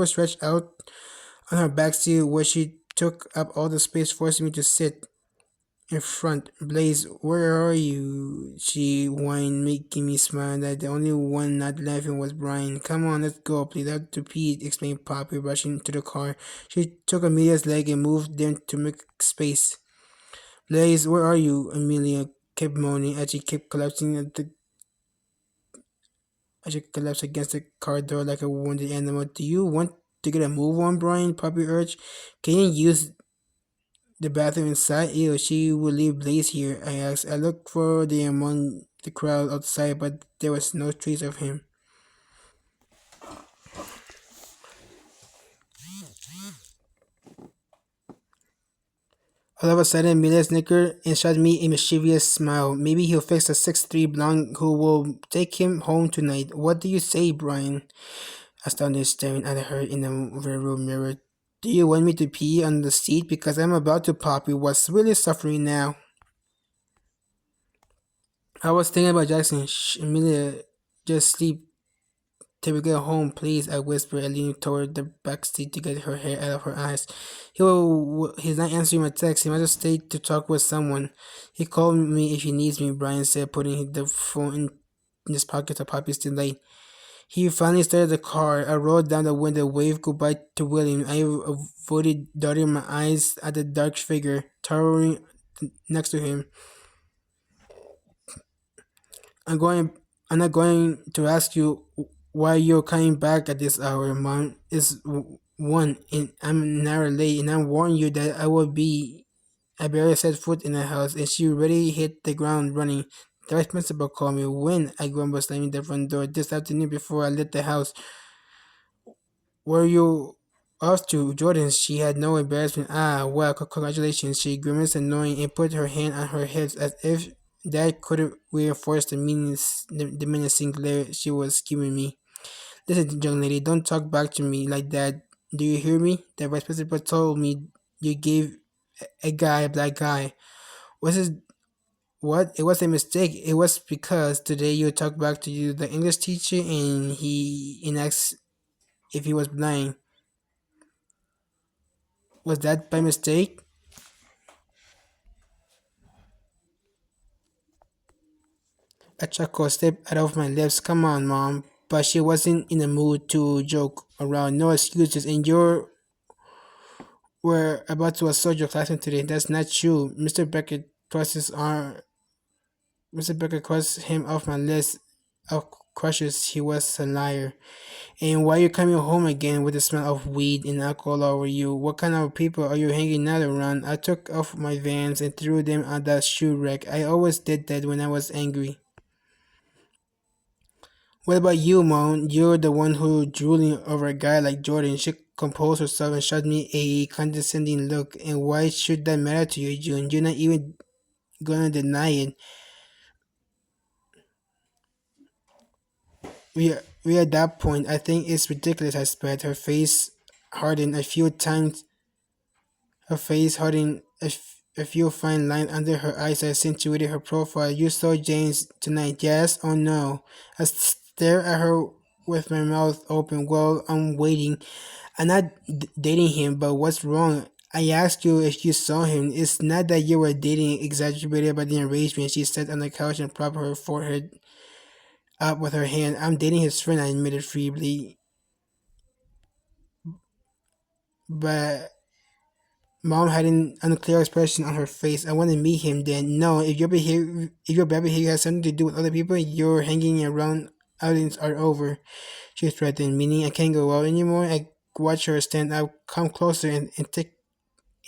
stretch out on her back seat where she took up all the space, forcing me to sit in front. Blaze, where are you? She whined, making me smile that the only one not laughing was Brian. Come on, let's go, please. I have to pee, explained Poppy, rushing to the car. She took Amelia's leg and moved them to make space. Blaze, where are you? Amelia kept moaning as she kept collapsing as she collapsed against the car door like a wounded animal. Do you want to get a move on, Brian? Poppy urged. Can you use the bathroom inside? Ew, she will leave Blaze here, I asked. I looked for the among the crowd outside, but there was no trace of him. All of a sudden, Amelia snickered and shot me a mischievous smile. Maybe he'll fix a 6'3" blonde who will take him home tonight. What do you say, Brian? Astounded, staring at her in the rearview mirror. Do you want me to pee on the seat? Because I'm about to pop. He was really suffering now. I was thinking about Jackson. Shh, Amelia, just sleep. till we get home, please, I whispered, leaning toward the back seat to get her hair out of her eyes. He's not answering my text. He must have stayed to talk with someone. He called me if he needs me, Brian said, putting the phone in his pocket so Poppy's still late. He finally started the car. I rolled down the window, waved goodbye to William. I avoided darting my eyes at the dark figure towering next to him. I'm going. I'm not going to ask you why you're coming back at this hour, Mom. It's one, and I'm an hour late, and I warned you that I would be. I barely set foot in the house, and she already hit the ground running. The vice principal called me when I grumbled, slamming the front door this afternoon before I left the house. Were you off to Jordan? She had no embarrassment. Ah, well, congratulations. She grimaced annoying and put her hand on her hips as if that could reinforce the menacing glare she was giving me. Listen, young lady, don't talk back to me like that. Do you hear me? The vice principal told me you gave a guy a black eye. Was it what? It was a mistake. It was because today you talked back to you the English teacher and he asked if he was blind. Was that by mistake? A chuckle slipped out of my lips. Come on, Mom. But she wasn't in the mood to joke around. No excuses. And you were about to assault your classmate today. That's not true. Mr. Becker crossed him off my list of crushes. He was a liar. And why are you coming home again with the smell of weed and alcohol over you? What kind of people are you hanging out around? I took off my Vans and threw them on that shoe rack. I always did that when I was angry. What about you, Mom? You're the one who drooling over a guy like Jordan. She composed herself and shot me a condescending look. And why should that matter to you, June? You're not even gonna deny it. We at that point. I think it's ridiculous, I spat. Hardened a few times. Her face hardened a few fine lines under her eyes that accentuated her profile. You saw James tonight, yes or no? I stared at her with my mouth open. Well, I'm waiting. I'm not dating him, but what's wrong? I asked you if you saw him. It's not that you were dating, exaggerated by the arrangement. She sat on the couch and propped her forehead up with her hand. I'm dating his friend, I admitted feebly. But Mom had an unclear expression on her face. I want to meet him then. No, if your bad behavior has something to do with other people, your hanging around outings are over. She threatened, meaning I can't go out anymore. I watched her stand up, come closer, and take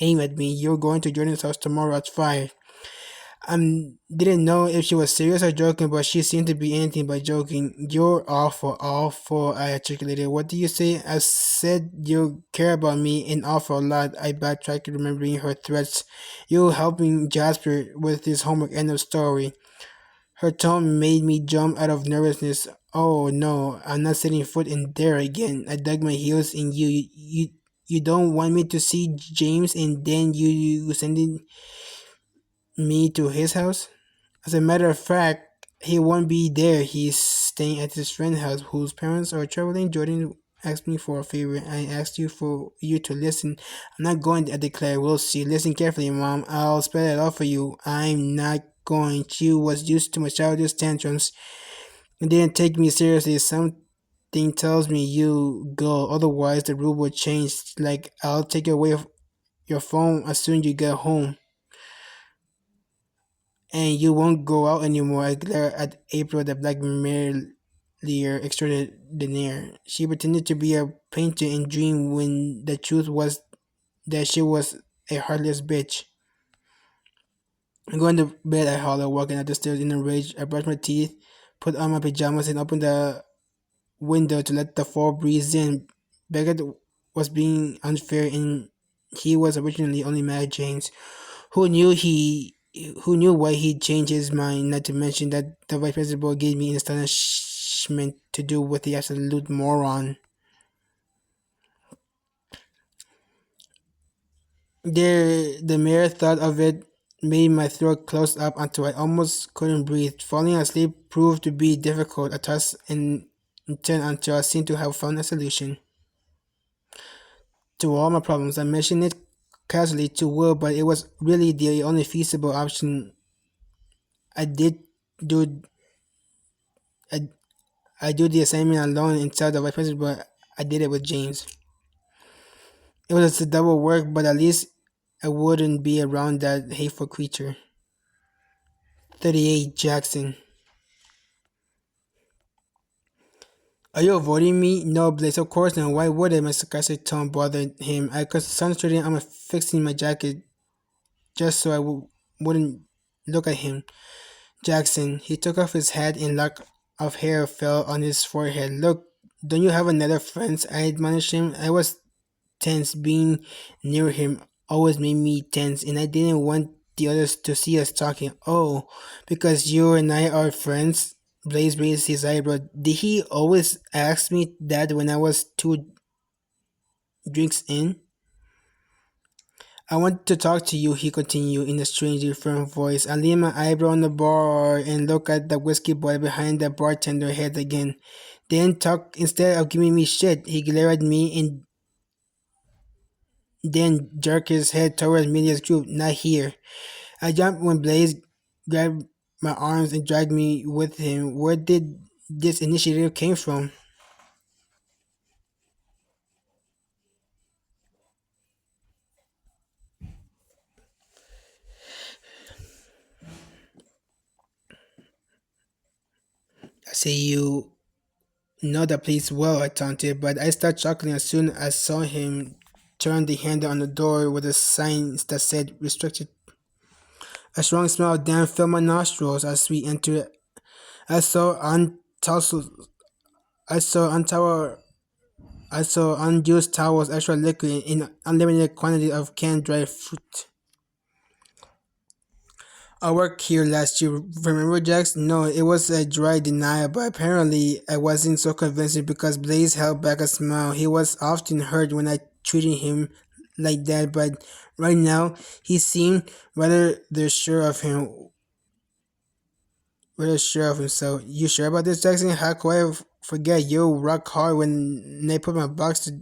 aim at me. You're going to Jordan's house tomorrow at 5. Didn't know if she was serious or joking, but she seemed to be anything but joking. You're awful, awful, I articulated. What do you say? I said you care about me an awful lot. I backtracked, remembering her threats. You helping Jasper with his homework, end of story. Her tone made me jump out of nervousness. Oh no, I'm not setting foot in there again. I dug my heels in you don't want me to see James and then you sending me to his house? As a matter of fact, he won't be there. He's staying at his friend's house, whose parents are traveling. Jordan asked me for a favor. I asked you to listen. I'm not going. I declare. We'll see. Listen carefully, Mom. I'll spell it out for you. I'm not going. She was used to my childish tantrums. It didn't take me seriously. Something tells me you go. Otherwise, the rule would change. Like I'll take away your phone as soon as you get home and you won't go out anymore. I glared at April, the black merlier extraordinaire. She pretended to be a painter and dream when the truth was that she was a heartless bitch. I'm going to bed, I hollered, walking up the stairs in a rage. I brushed my teeth, put on my pajamas, and opened the window to let the fall breeze in. Beckett was being unfair, and he was originally only mad at James. Who knew he who knew why he'd changed his mind, not to mention that the vice principal gave me astonishment to do with the absolute moron. The mere thought of it made my throat close up until I almost couldn't breathe. Falling asleep proved to be difficult, a task turn until I seemed to have found a solution to all my problems. I mentioned it casually to Will, but it was really the only feasible option. I did do I, I do the assignment alone inside the white person, but I did it with James. It was a double work, but at least I wouldn't be around that hateful creature. 38 Jackson. Are you avoiding me? No, Blaze, of course not. Why would it? My sarcastic tone bothered him. I concentrated on fixing my jacket just so wouldn't look at him. Jackson. He took off his hat and lock of hair fell on his forehead. Look, don't you have another friend? I admonished him. I was tense. Being near him always made me tense, and I didn't want the others to see us talking. Oh, because you and I are friends? Blaze raised his eyebrow. Did he always ask me that when I was 2 drinks in? I want to talk to you, he continued in a strangely firm voice. I leaned my eyebrow on the bar and looked at the whiskey boy behind the bartender head again. Then talk instead of giving me shit. He glared at me and then jerked his head towards Media's group. Not here. I jumped when Blaze grabbed my arms and dragged me with him. Where did this initiative came from? I say you know the place well, I taunted, but I started chuckling as soon as I saw him turn the handle on the door with a sign that said restricted. A strong smell of damn filled my nostrils as we entered. I saw untowels, I saw untowel, I saw unused towels, extra liquid, in unlimited quantity of canned dried fruit. I worked here last year. Remember, Jax? No, it was a dry denial, but apparently I wasn't so convincing because Blaze held back a smile. He was often hurt when I treated him like that, but right now he seemed rather sure of himself. You sure about this, Jackson? How could I forget you rock hard when I put my box to?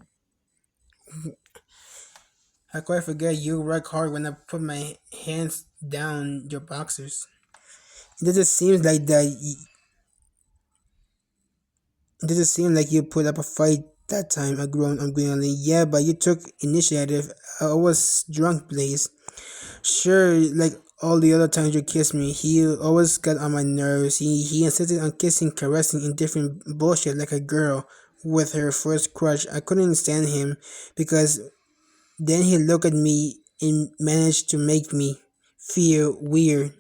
How could I forget you rock hard when I put my hands down your boxers? It doesn't seem like that. It doesn't seem like you put up a fight that time, I groaned unwillingly. Yeah, but you took initiative. I was drunk, Blaze. Sure, like all the other times you kissed me, he always got on my nerves. He insisted on kissing, caressing, indifferent bullshit like a girl with her first crush. I couldn't stand him because then he looked at me and managed to make me feel weird.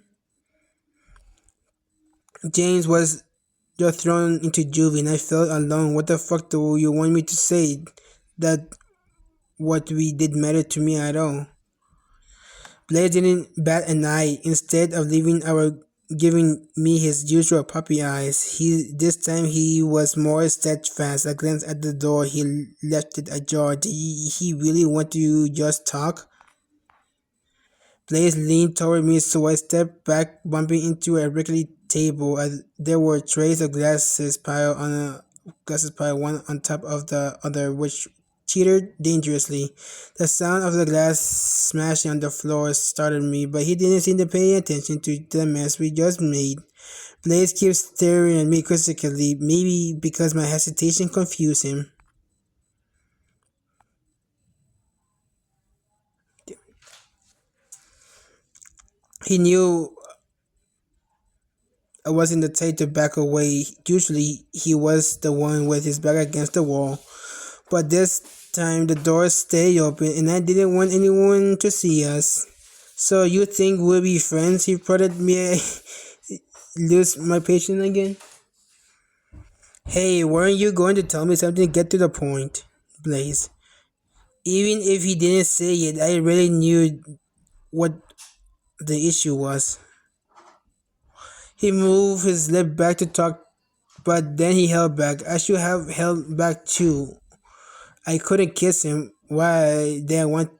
James was just thrown into juvie and I felt alone. What the fuck do you want me to say? That what we did mattered to me at all? Blair didn't bat an eye. Instead of leaving our giving me his usual puppy eyes, he this time he was more steadfast. I glanced at the door. He left it ajar. Did he really want to just talk? Blaze leaned toward me, so I stepped back, bumping into a rickety table. There were trays of glasses piled one on top of the other, which teetered dangerously. The sound of the glass smashing on the floor startled me, but he didn't seem to pay attention to the mess we just made. Blaze kept staring at me quizzically, maybe because my hesitation confused him. He knew I wasn't the type to back away. Usually, he was the one with his back against the wall. But this time, the door stayed open, and I didn't want anyone to see us. So you think we'll be friends? He prodded me. I lose my patience again. Hey, weren't you going to tell me something? Get to the point, Blaze. Even if he didn't say it, I really knew what the issue was. He moved his lip back to talk, but then he held back. I should have held back too. I couldn't kiss him. Why did I want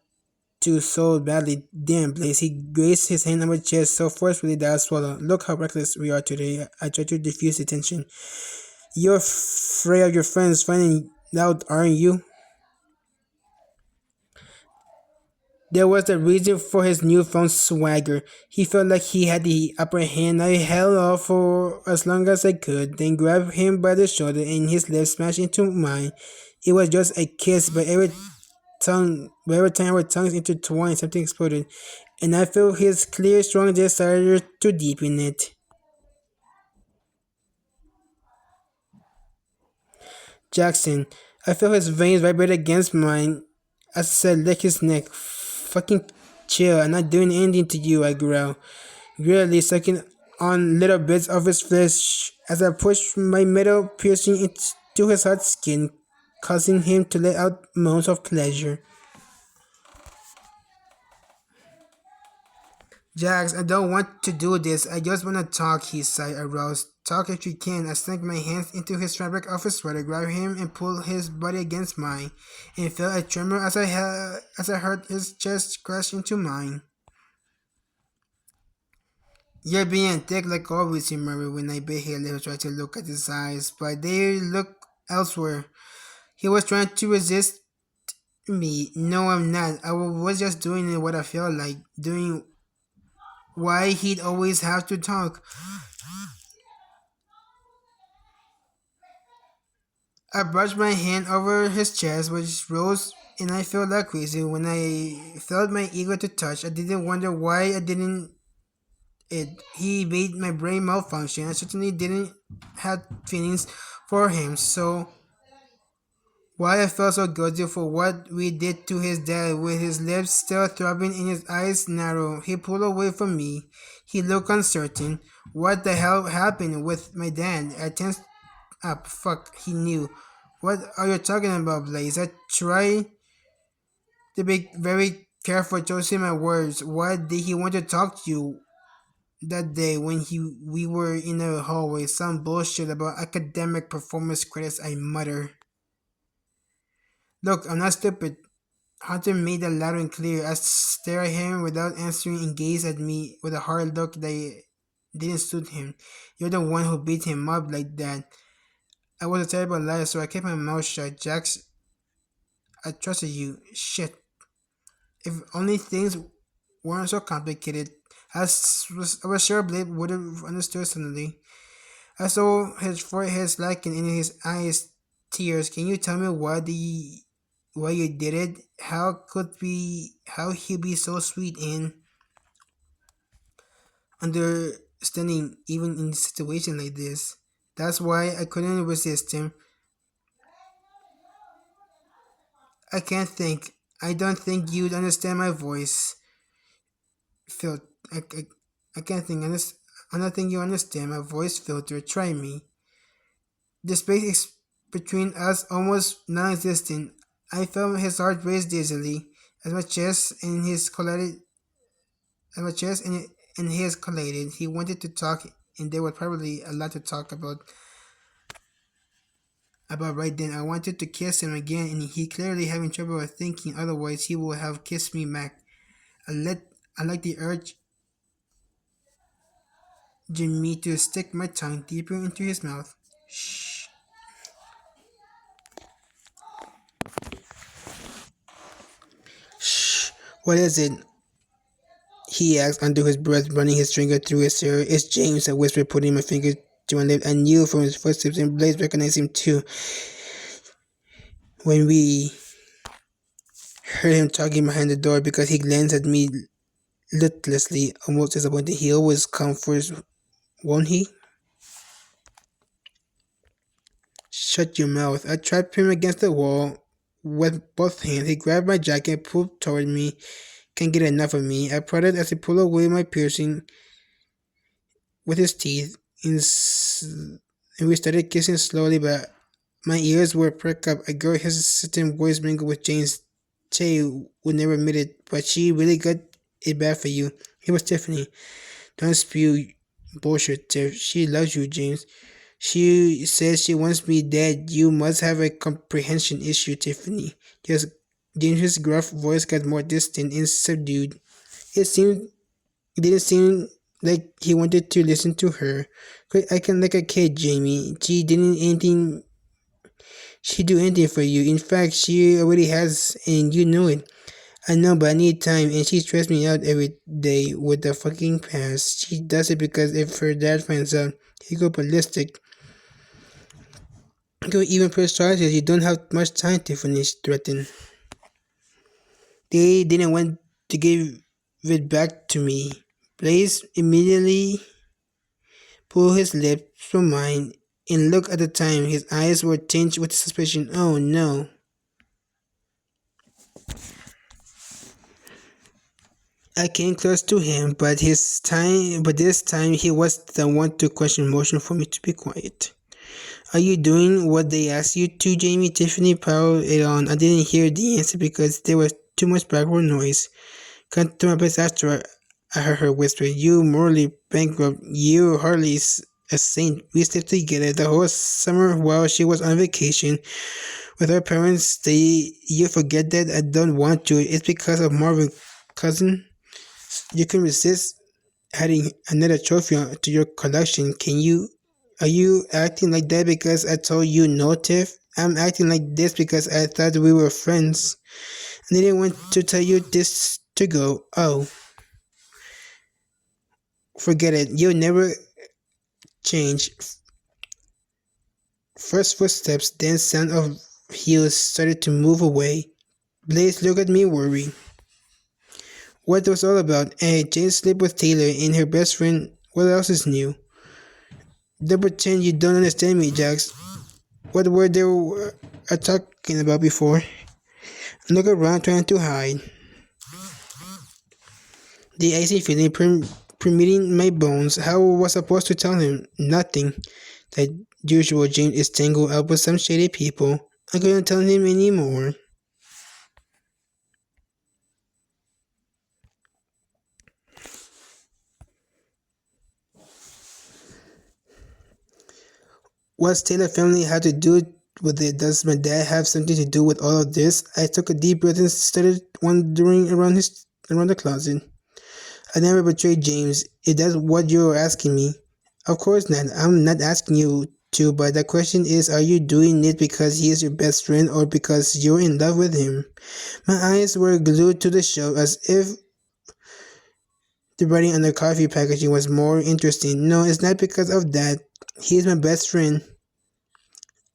to so badly? Damn, Blaze. He grazed his hand on my chest so forcefully that I swallowed. Look how reckless we are today. I tried to diffuse the tension. You're afraid of your friends finding out, aren't you? There was a reason for his newfound swagger. He felt like he had the upper hand. I held off for as long as I could, then grabbed him by the shoulder and his lips smashed into mine. It was just a kiss, but every time our tongues intertwined, something exploded, and I felt his clear, strong desire to deepen it. Jackson, I felt his veins vibrate against mine. I said, lick his neck. Fucking chill, I'm not doing anything to you, I growled, greedily sucking on little bits of his flesh as I pushed my metal piercing into his hot skin, causing him to let out moans of pleasure. Jax, I don't want to do this. I just want to talk, he sighed, aroused. Talk if you can. I sank my hands into his fabric of his sweater, grabbed him, and pulled his body against mine, and felt a tremor as I heard his chest crash into mine. You're being thick like always, he murmured when I bit his lips, tried to look at his eyes, but they looked elsewhere. He was trying to resist me. No, I'm not. I was just doing what I felt like doing. Why he'd always have to talk. I brushed my hand over his chest, which rose, and I felt like crazy when I felt my ego to touch. I didn't wonder why I didn't. He made my brain malfunction. I certainly didn't have feelings for him, so why I felt so guilty for what we did to his dad, with his lips still throbbing and his eyes narrow. He pulled away from me. He looked uncertain. What the hell happened with my dad? I tensed up. Fuck, he knew. What are you talking about, Blaze? I tried to be very careful choosing my words. Why did he want to talk to you that day when we were in the hallway? Some bullshit about academic performance credits, I mutter. Look, I'm not stupid. Hunter made that loud and clear. I stared at him without answering and gazed at me with a hard look that didn't suit him. You're the one who beat him up like that. I was a terrible liar, so I kept my mouth shut. Jax, I trusted you. Shit. If only things weren't so complicated. I was sure Blade would have understood suddenly. I saw his forehead slacken and his eyes tears. Can you tell me why you did it? How he be so sweet and understanding even in a situation like this? That's why I couldn't resist him. I can't think. I don't think you'd understand my voice. Fil- I can't think. I don't think you understand my voice filter. Try me. The space between us almost non-existent. I felt his heart race dizzyly as my chest and his collided. As my chest and his collided. He wanted to talk, and there was probably a lot to talk about right then. I wanted to kiss him again, and he clearly having trouble thinking. Otherwise, he would have kissed me back. I let I like the urge me to stick my tongue deeper into his mouth. Shh. Shh. What is it? He asked under his breath, running his finger through his hair. It's James, I whispered, putting my finger to my lip. I knew from his footsteps, and Blaze recognized him too. When we heard him talking behind the door, because he glanced at me listlessly, almost disappointed. He always comes first, won't he? Shut your mouth. I trapped him against the wall with both hands. He grabbed my jacket and pulled toward me. Can't get enough of me. I prodded as he pulled away my piercing with his teeth, and we started kissing slowly, but my ears were perked up. A girl hesitant voice mingled with Jane's. Tay would never admit it, but she really got it bad for you. It was Tiffany. Don't spew bullshit, Tiff. She loves you, James. She says she wants me dead. You must have a comprehension issue, Tiffany. Just James's gruff voice got more distant and subdued. It seemed it didn't seem like he wanted to listen to her. Quit acting like a kid, Jamie. She do anything for you. In fact, she already has, and you know it. I know, but I need time, and she stressed me out every day with the fucking past. She does it because if her dad finds out, he go ballistic. He go even press charges. You don't have much time to finish threaten. They didn't want to give it back to me. Blaze immediately pulled his lips from mine and looked at the time. His eyes were tinged with suspicion. Oh no. I came close to him, but this time he was the one to question motion for me to be quiet. Are you doing what they asked you to, Jamie? Tiffany powered it on. I didn't hear the answer because there was too much background noise. Come to my place after I heard her whisper. You morally bankrupt. You hardly a saint. We slept together the whole summer while she was on vacation with her parents. You forget that I don't want to. It's because of Marvin, cousin. You can resist adding another trophy to your collection. Are you acting like that because I told you no, Tiff? I'm acting like this because I thought we were friends. I didn't want to tell you this to go. Oh, forget it. You'll never change. First footsteps, then sound of heels started to move away. Blaze looked at me worried. What was all about? Hey, Jane slept with Taylor and her best friend. What else is new? Don't pretend you don't understand me, Jax. What were they talking about before? Look around trying to hide. The icy feeling permeating my bones. How was I supposed to tell him? Nothing. That usual James is tangled up with some shady people. I couldn't tell him anymore. What's Taylor family have to do with it? Does my dad have something to do with all of this? I took a deep breath and started wandering around the closet. I never betrayed James, if that's what you're asking me. Of course not. I'm not asking you to, but the question is, are you doing it because he is your best friend or because you're in love with him? My eyes were glued to the shelf as if the writing on the coffee packaging was more interesting. No, it's not because of that. He is my best friend,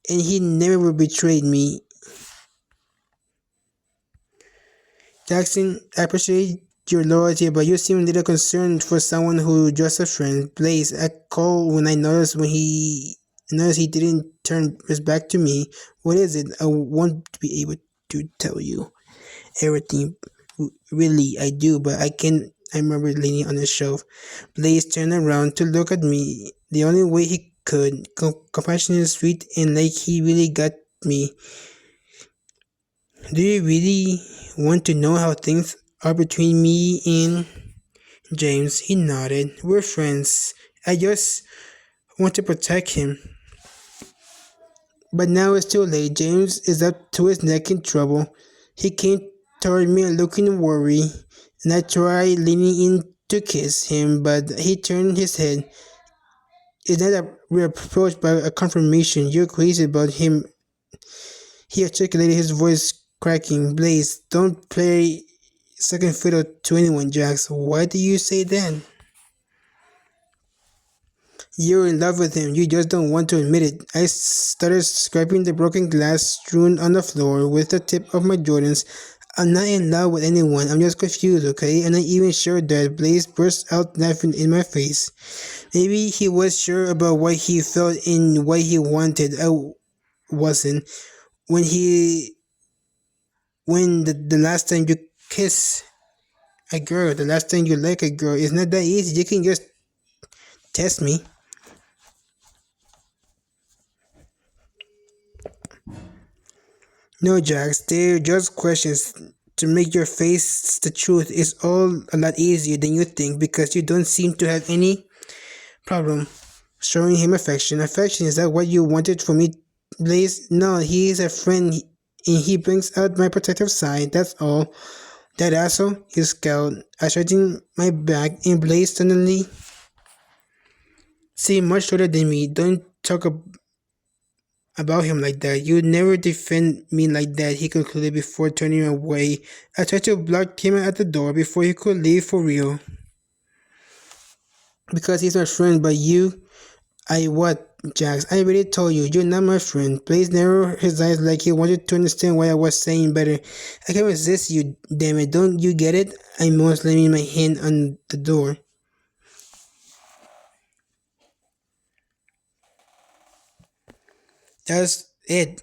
and he never betrayed me. Jackson, I appreciate your loyalty, but you seem a little concerned for someone who just a friend. Blaze, I called when I noticed he didn't turn his back to me. What is it? I won't be able to tell you everything. Really, I do, but I can. I remember leaning on the shelf. Blaze turned around to look at me the only way he could. Compassionate, sweet, and like he really got me. Do you really want to know how things are between me and James? He nodded. We're friends. I just want to protect him. But now it's too late. James is up to his neck in trouble. He came toward me looking worried, and I tried leaning in to kiss him, but he turned his head. It's not a reproach but a confirmation. You're crazy about him. He articulated, his voice cracking. Blaze, don't play second fiddle to anyone, Jax. Why do you say that? You're in love with him. You just don't want to admit it. I started scraping the broken glass strewn on the floor with the tip of my Jordans. I'm not in love with anyone. I'm just confused, okay? I'm not even sure that Blaze burst out laughing in my face. Maybe he was sure about what he felt and what he wanted. I wasn't. When the last time you kiss a girl, the last time you like a girl, it's not that easy. You can just test me. No, Jax, they're just questions to make your face the truth. It's all a lot easier than you think because you don't seem to have any problem showing him affection. Affection, is that what you wanted from me, Blaze? No, he is a friend and he brings out my protective side, that's all. That asshole, he scowled. I straightened my back and Blaze suddenly See, much shorter than me. Don't talk about him like that. You never defend me like that, he concluded before turning away. I tried to block him at the door before he could leave for real. Because he's my friend, but you. I what, Jax? I already told you, you're not my friend. Blaze narrowed his eyes like he wanted to understand what I was saying better. I can't resist you, damn it. Don't you get it? I moaned, slamming my hand on the door. That's it.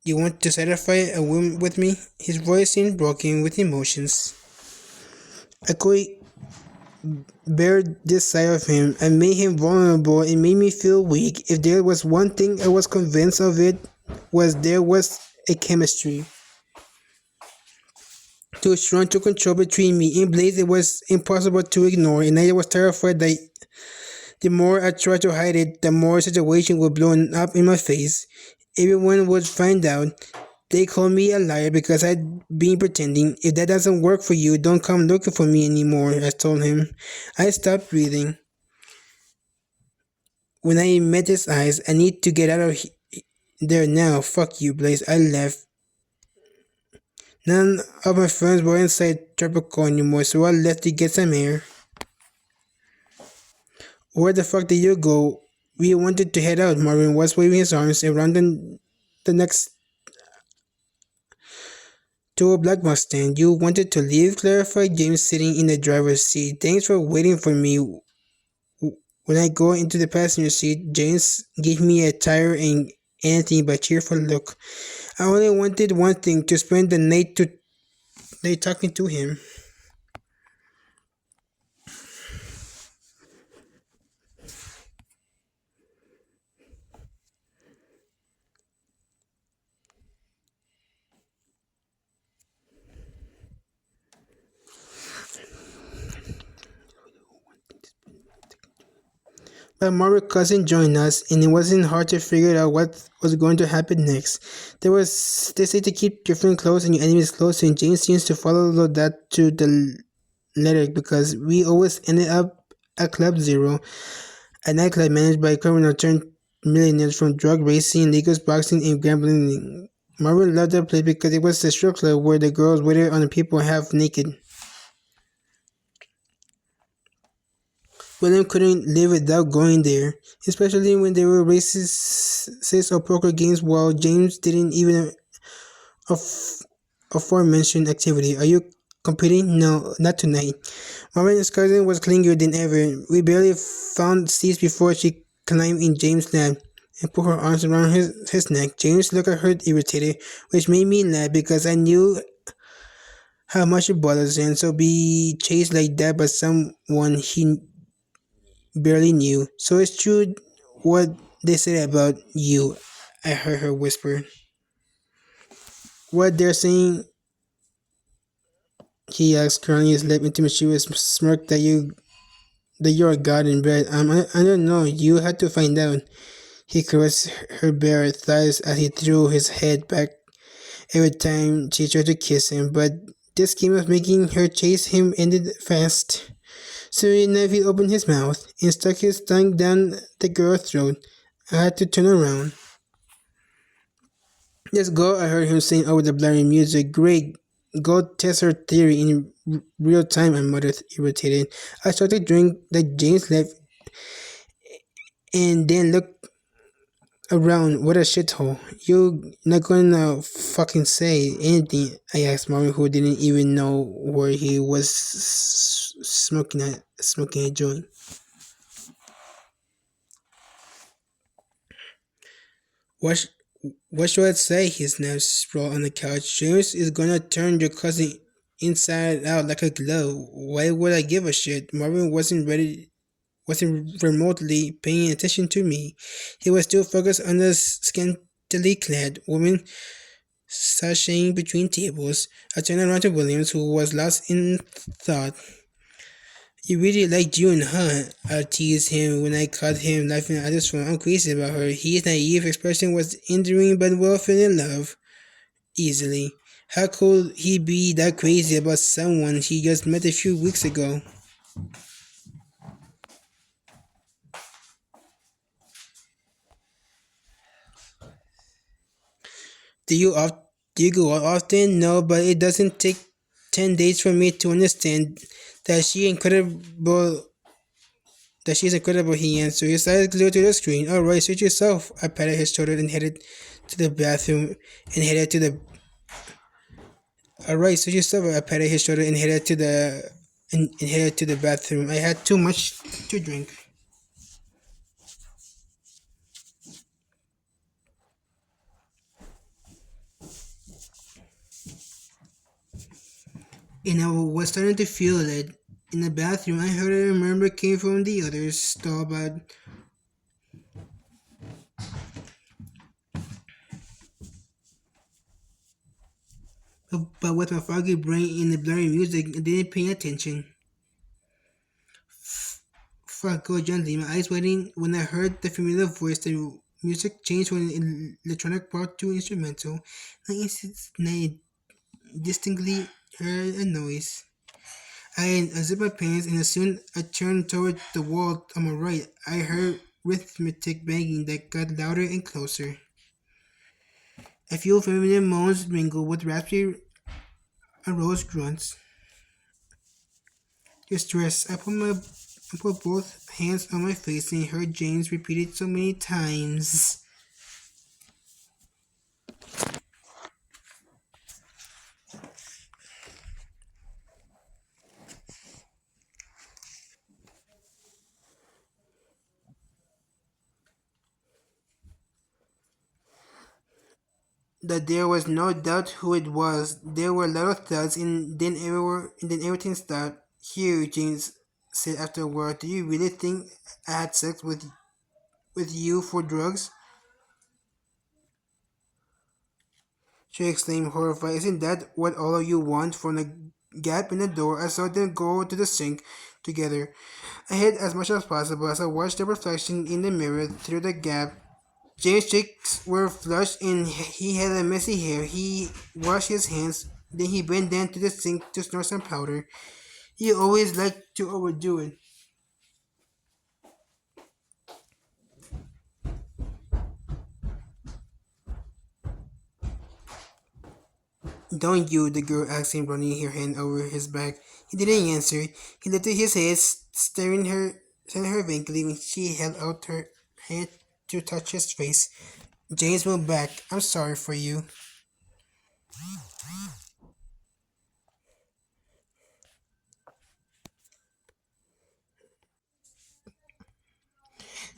You want to satisfy a whim with me? His voice seemed broken with emotions. I could bear this side of him and made him vulnerable. It made me feel weak. If there was one thing I was convinced of, it was there was a chemistry too strong to control between me and Blaze. It was impossible to ignore, and I was terrified that the more I tried to hide it, the more the situation would blow up in my face. Everyone would find out. They called me a liar because I'd been pretending. If that doesn't work for you, don't come looking for me anymore, I told him. I stopped breathing. When I met his eyes, I need to get out of there now. Fuck you, Blaze. I left. None of my friends were inside Tropical anymore, so I left to get some air. Where the fuck did you go? We wanted to head out. Marvin was waving his arms around the next to a black Mustang. You wanted to leave, clarified James, sitting in the driver's seat. Thanks for waiting for me. When I go into the passenger seat, James gave me a tired and anything but cheerful look. I only wanted one thing, to spend the night talking to him. But Margaret's cousin joined us, and it wasn't hard to figure out what was going to happen next. They say to keep your friends close and your enemies close, and James seems to follow that to the letter because we always ended up at Club Zero, a nightclub managed by criminal turned millionaires from drug racing, legal boxing, and gambling. Marvin loved that place because it was a strip club where the girls waited on the people half naked. William couldn't live without going there, especially when there were races or poker games while James didn't even aforementioned activity. Are you competing? No, not tonight. Marvin's cousin was clingier than ever. We barely found seats before she climbed in James' lap and put her arms around his neck. James looked at her irritated, which made me laugh because I knew how much it bothers him. So be chased like that by someone he barely knew. So it's true what they said about you, I heard her whisper. What they're saying, he asked, curling his lip into a mischievous smirk, that you're a god in bed. I don't know. You had to find out. He caressed her bare thighs as he threw his head back every time she tried to kiss him, but this scheme of making her chase him ended fast. Soon enough, he opened his mouth and stuck his tongue down the girl's throat. I had to turn around. Let's go, I heard him saying over the blaring music. Great, go test her theory in real time, I muttered, irritated. I started to drink that James left and then looked around. What a shithole. You not gonna fucking say anything? I asked Marvin, who didn't even know where he was smoking a joint. What, what should I say? His snapped, sprawled on the couch. James is gonna turn your cousin inside out like a glove. Why would I give a shit? Marvin wasn't remotely paying attention to me. He was still focused on the scantily clad woman sashaying between tables. I turned around to Williams, who was lost in thought. You really like June, huh? I teased him when I caught him laughing at his phone. I'm crazy about her. His naive expression was endearing but well fell in love easily. How could he be that crazy about someone he just met a few weeks ago? Do you off do you go out often? No, but it doesn't take 10 days for me to understand that she's incredible, he answered. His eyes glued to the screen. Alright, suit yourself. I patted his shoulder and headed to the bathroom and headed to the Alright, suit yourself. I patted his shoulder and headed to the bathroom. I had too much to drink. And I was starting to feel it. In the bathroom, I heard a murmur came from the other stall, but with my foggy brain and the blurry music, I didn't pay attention. Fuck, go gently. My eyes waiting when I heard the familiar voice. The music changed from an electronic part to instrumental. I distinctly heard a noise. I unzipped my pants and as soon I turned toward the wall on my right, I heard rhythmic banging that got louder and closer. A few familiar moans mingled with raspy and rose grunts. Distressed, I put both hands on my face and heard James repeat it so many times that there was no doubt who it was. There were a lot of thuds and then everything stopped. Here, James said afterward, do you really think I had sex with you for drugs? She exclaimed, horrified. Isn't that what all of you want? From the gap in the door, I saw them go to the sink together. I hid as much as possible as I watched the reflection in the mirror through the gap. James' cheeks were flushed and he had a messy hair. He washed his hands, then he bent down to the sink to snort some powder. He always liked to overdo it. Don't you? The girl asked him, running her hand over his back. He didn't answer. He lifted his head, staring her vaguely when she held out her hand to touch his face. James moved back. I'm sorry for you.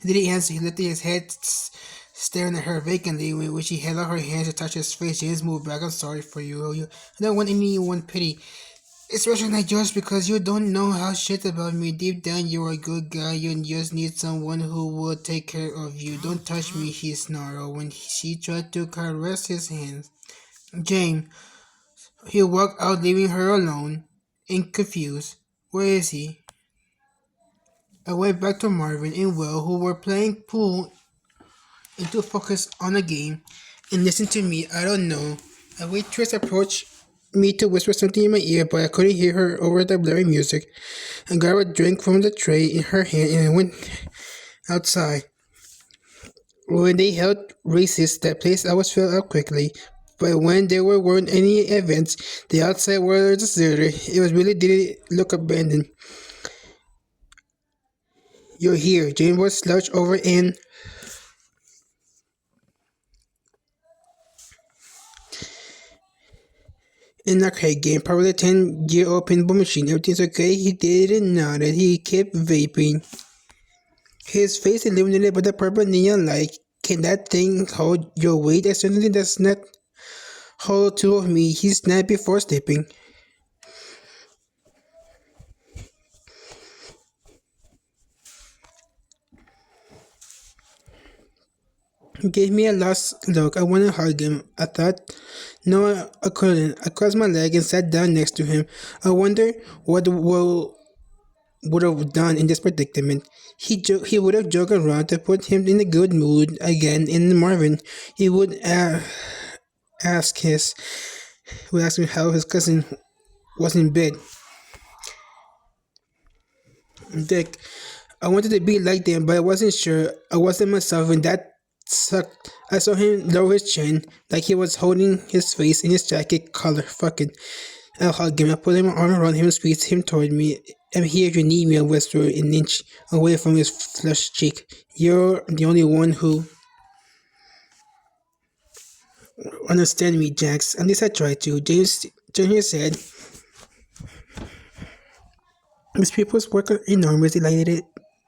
He didn't answer. He lifted his head, staring at her vacantly when she held out her hand to touch his face. James moved back. I'm sorry for you. I don't want anyone pity. Especially not yours because you don't know how shit about me. Deep down, you're a good guy. You just need someone who will take care of you. Don't touch me, he snarled when she tried to caress his hands. James, he walked out, leaving her alone and confused. Where is he? I went back to Marvin and Will, who were playing pool and to focus on the game and listen to me. I don't know. A waitress approached me to whisper something in my ear, but I couldn't hear her over the blaring music. I grabbed a drink from the tray in her hand and I went outside. When they held races, that place always filled up quickly. But when there weren't any events, the outside were deserted. It was really didn't look abandoned. You're here. Jane was slouched over in arcade game, probably a 10-year-old pinball machine. Everything's okay? He didn't nod. He kept vaping. His face illuminated by the purple neon light. Can that thing hold your weight? It certainly does not hold two of me. He snapped before sleeping. He gave me a lost look. I wanted to hug him. I thought, no, I couldn't. I crossed my leg and sat down next to him. I wonder what would have done in this predicament. He would have joked around to put him in a good mood again. In Marvin, he would ask his would ask him how his cousin was in bed. Dick, I wanted to be like them, but I wasn't sure. I wasn't myself, and that sucked. I saw him lower his chin, like he was holding his face in his jacket collar. Fuck it. I'll hug him. I put my arm around him and squeezed him toward me. I'm here if you need me, I whispered an inch away from his flushed cheek. You're the only one who understands me, Jax. At least I try to. James Jr. said, his pupils were enormous, dilated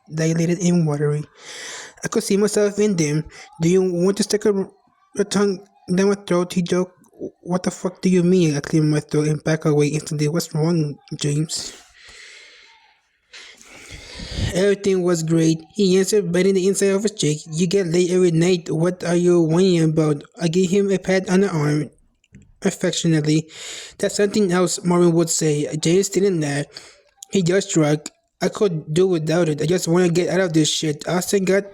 and watery. I could see myself in them. Do you want to stick a tongue down my throat? He joked. What the fuck do you mean? I cleared my throat and back away instantly. What's wrong, James? Everything was great. He answered, biting the inside of his cheek. You get late every night. What are you whining about? I gave him a pat on the arm, affectionately. That's something else Marvin would say. James didn't laugh. He just shrugged. I could do without it. I just want to get out of this shit. Austin got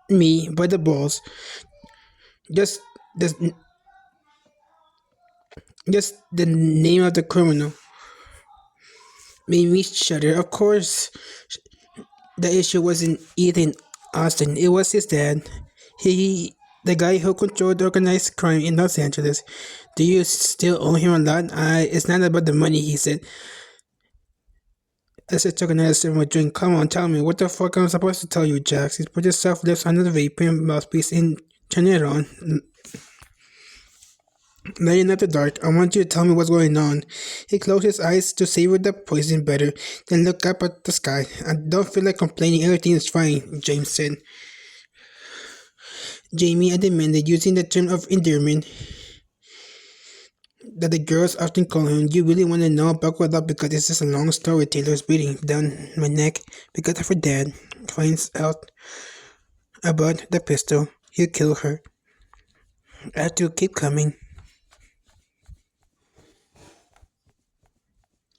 me by the balls. Just, just, just the name of the criminal made me shudder. Of course, the issue wasn't Ethan Austin. It was his dad. The guy who controlled organized crime in Los Angeles. Do you still owe him a lot? It's not about the money, he said. As I took another sip of my drink. Come on, tell me, what the fuck am I supposed to tell you, Jax? He put his soft lips under the vaping mouthpiece and turned it on. Laying at the dark, I want you to tell me what's going on. He closed his eyes to savor the poison better, then looked up at the sky. I don't feel like complaining, everything is fine, James said. Jamie, I demanded, using the term of endearment that the girls often call him. You really want to know? Buckle up because this is a long story. Taylor's breathing down my neck because if her dad finds out about the pistol, he'll kill her. I have to keep coming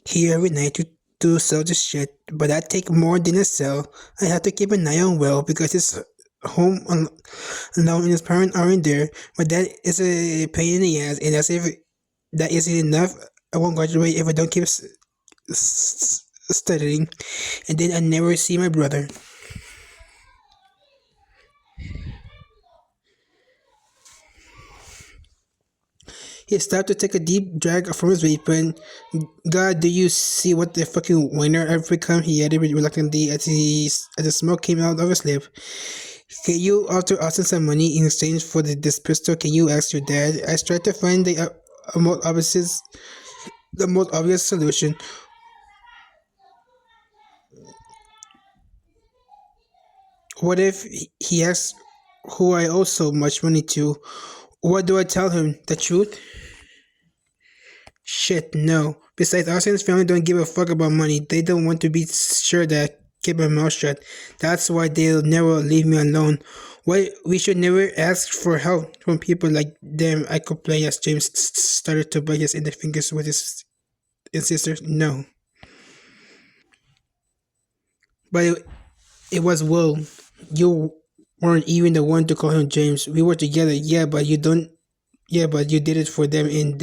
here every night to sell this shit, but I take more than a sell. I have to keep an eye on Will because his home alone and his parents aren't there. My dad is a pain in the ass, and as if that isn't enough, I won't graduate if I don't keep studying, and then I never see my brother. He stopped to take a deep drag from his vape pen. God, do you see what the fucking winner I've become? He added reluctantly as the smoke came out of his lip. Can you offer Austin some money in exchange for this pistol? Can you ask your dad? I tried to find the most obvious solution. What if he asks who I owe so much money to? What do I tell him? The truth? Shit, no. Besides, Austin's family don't give a fuck about money. They don't want to be sure that I keep my mouth shut. That's why they'll never leave me alone. Why we should never ask for help from people like them, I complained as James started to bite his index fingers with his sister. No. But it was Will. You weren't even the one to call him James. We were together, yeah, but you don't. Yeah, but you did it for them, and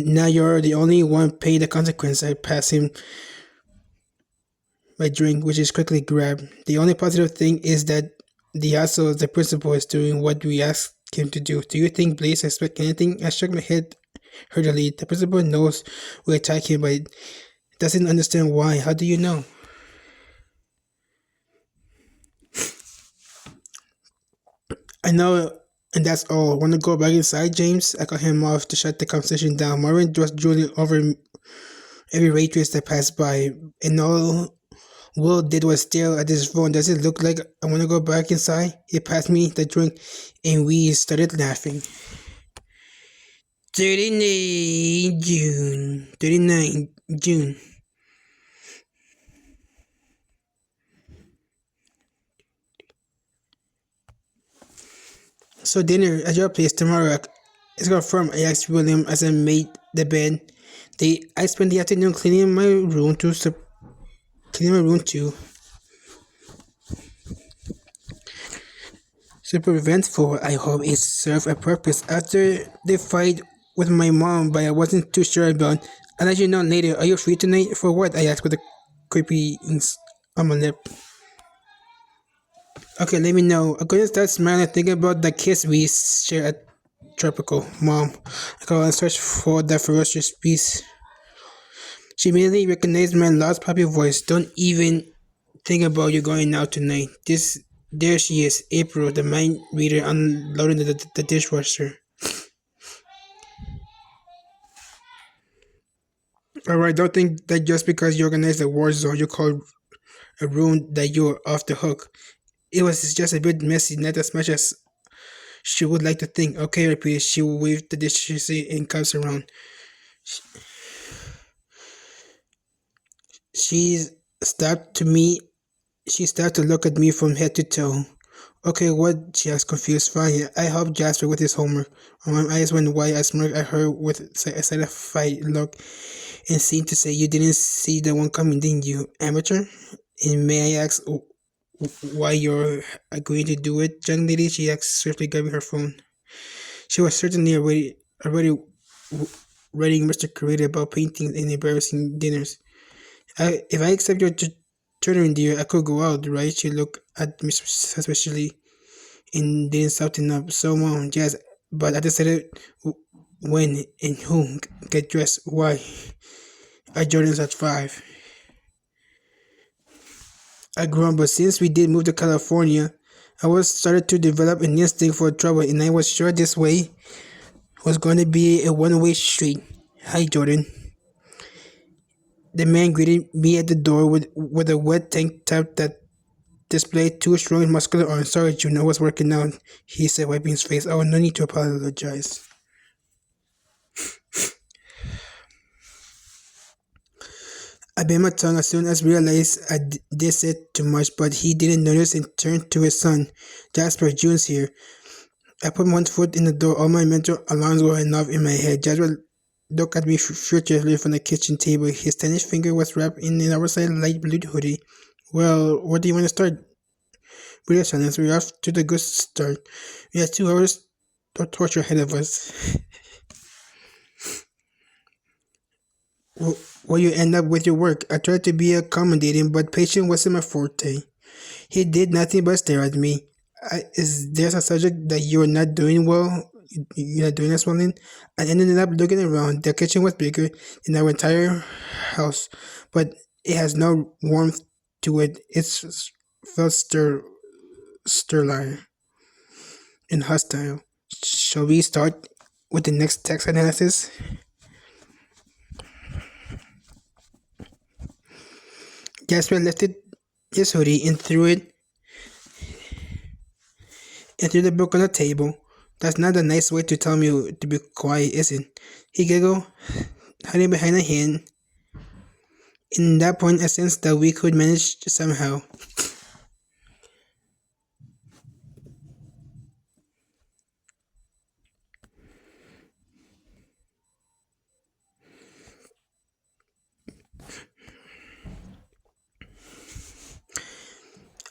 now you're the only one paying the consequence. I passed him my drink, which is quickly grabbed. The only positive thing is that the asshole, the principal, is doing what we asked him to do. Do you think Blaze expect anything? I shook my head hurriedly. The principal knows we attack him, but doesn't understand why. How do you know? I know, and that's all. Want to go back inside, James? I cut him off to shut the conversation down. Marvin was drooling over every waitress that passed by, and all Will did was stare at his phone. Does it look like I want to go back inside? He passed me the drink, and we started laughing. 39 June. 39 June. So dinner at your place tomorrow. It's confirmed. I asked William as I made the bed. I spent the afternoon cleaning my room too. Super eventful. I hope it served a purpose. After the fight with my mom, but I wasn't too sure about. I'll let you know later. Are you free tonight? For what? I asked with a creepy on my lip. Okay, let me know. I'm gonna start smiling thinking about the kiss we share at Tropical. Mom, I go and search for the ferocious beast. She immediately recognized my lost puppy voice. Don't even think about you going out tonight. There she is, April, the mind reader, unloading the dishwasher. Alright, don't think that just because you organized a war zone, you call a room that you're off the hook. It was just a bit messy, not as much as she would like to think. Okay, repeat. She waved the dishes and cups around. She stopped to me. She started to look at me from head to toe. Okay, what? She asked, confused. Fine. I helped Jasper with his homework. My eyes went wide. I smirked at her with a satisfied look and seemed to say, "You didn't see the one coming, didn't you, amateur? And may I ask why you're agreeing to do it, young lady?" She asked, swiftly grabbing her phone. She was certainly already writing Mr. Creator about paintings and embarrassing dinners. If I accept your tutoring, dear, I could go out, right? She looked at me suspiciously and didn't soften up. So, Mom, yes, but I decided when and who get dressed. Why? I Jordan's at 5. I grumbled, but since we did move to California, I was started to develop an instinct for trouble, and I was sure this way was going to be a one-way street. Hi, Jordan. The man greeted me at the door with a wet tank top that displayed two strong muscular arms. Sorry, June, I was working out, he said, wiping his face. Oh, no need to apologize. I bit my tongue as soon as I realized I did say too much, but he didn't notice and turned to his son. Jasper, June's here. I put one foot in the door. All my mental alarms were enough in my head. Jasper looked at me furtively from the kitchen table. His tiny finger was wrapped in an oversized light blue hoodie. Well, where do you want to start? British silence. We're off to the good start. We have 2 hours of torture ahead of us. Where you end up with your work. I tried to be accommodating, but patience wasn't my forte. He did nothing but stare at me. Is there a subject that you're not doing well? You're not doing as well in? I ended up looking around. The kitchen was bigger than our entire house, but it has no warmth to it. It's felt sterile and hostile. Shall we start with the next text analysis? Jasper lifted his hoodie and threw the book on the table. That's not a nice way to tell me to be quiet, is it? He giggled, hiding behind a hand. In that point, I sensed that we could manage somehow.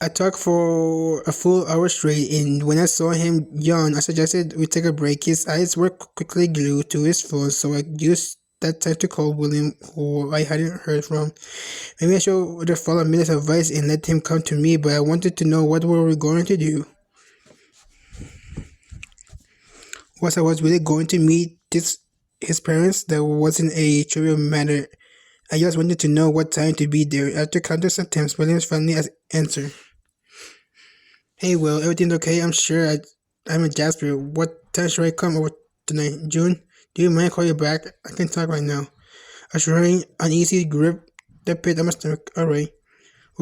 I talked for a full hour straight, and when I saw him yawn, I suggested we take a break. His eyes were quickly glued to his phone, so I used that time to call William, who I hadn't heard from. Maybe I should have followed Miller's advice and let him come to me, but I wanted to know what were we going to do. Was I was really going to meet his parents? That wasn't a trivial matter. I just wanted to know what time to be there. After countless attempts, Williams finally answered. Hey, Will, everything's okay? I'm sure I'm a Jasper. What time should I come over tonight? June, do you mind if I call you back? I can talk right now. Assuring uneasy grip the pit of my stomach. Alright.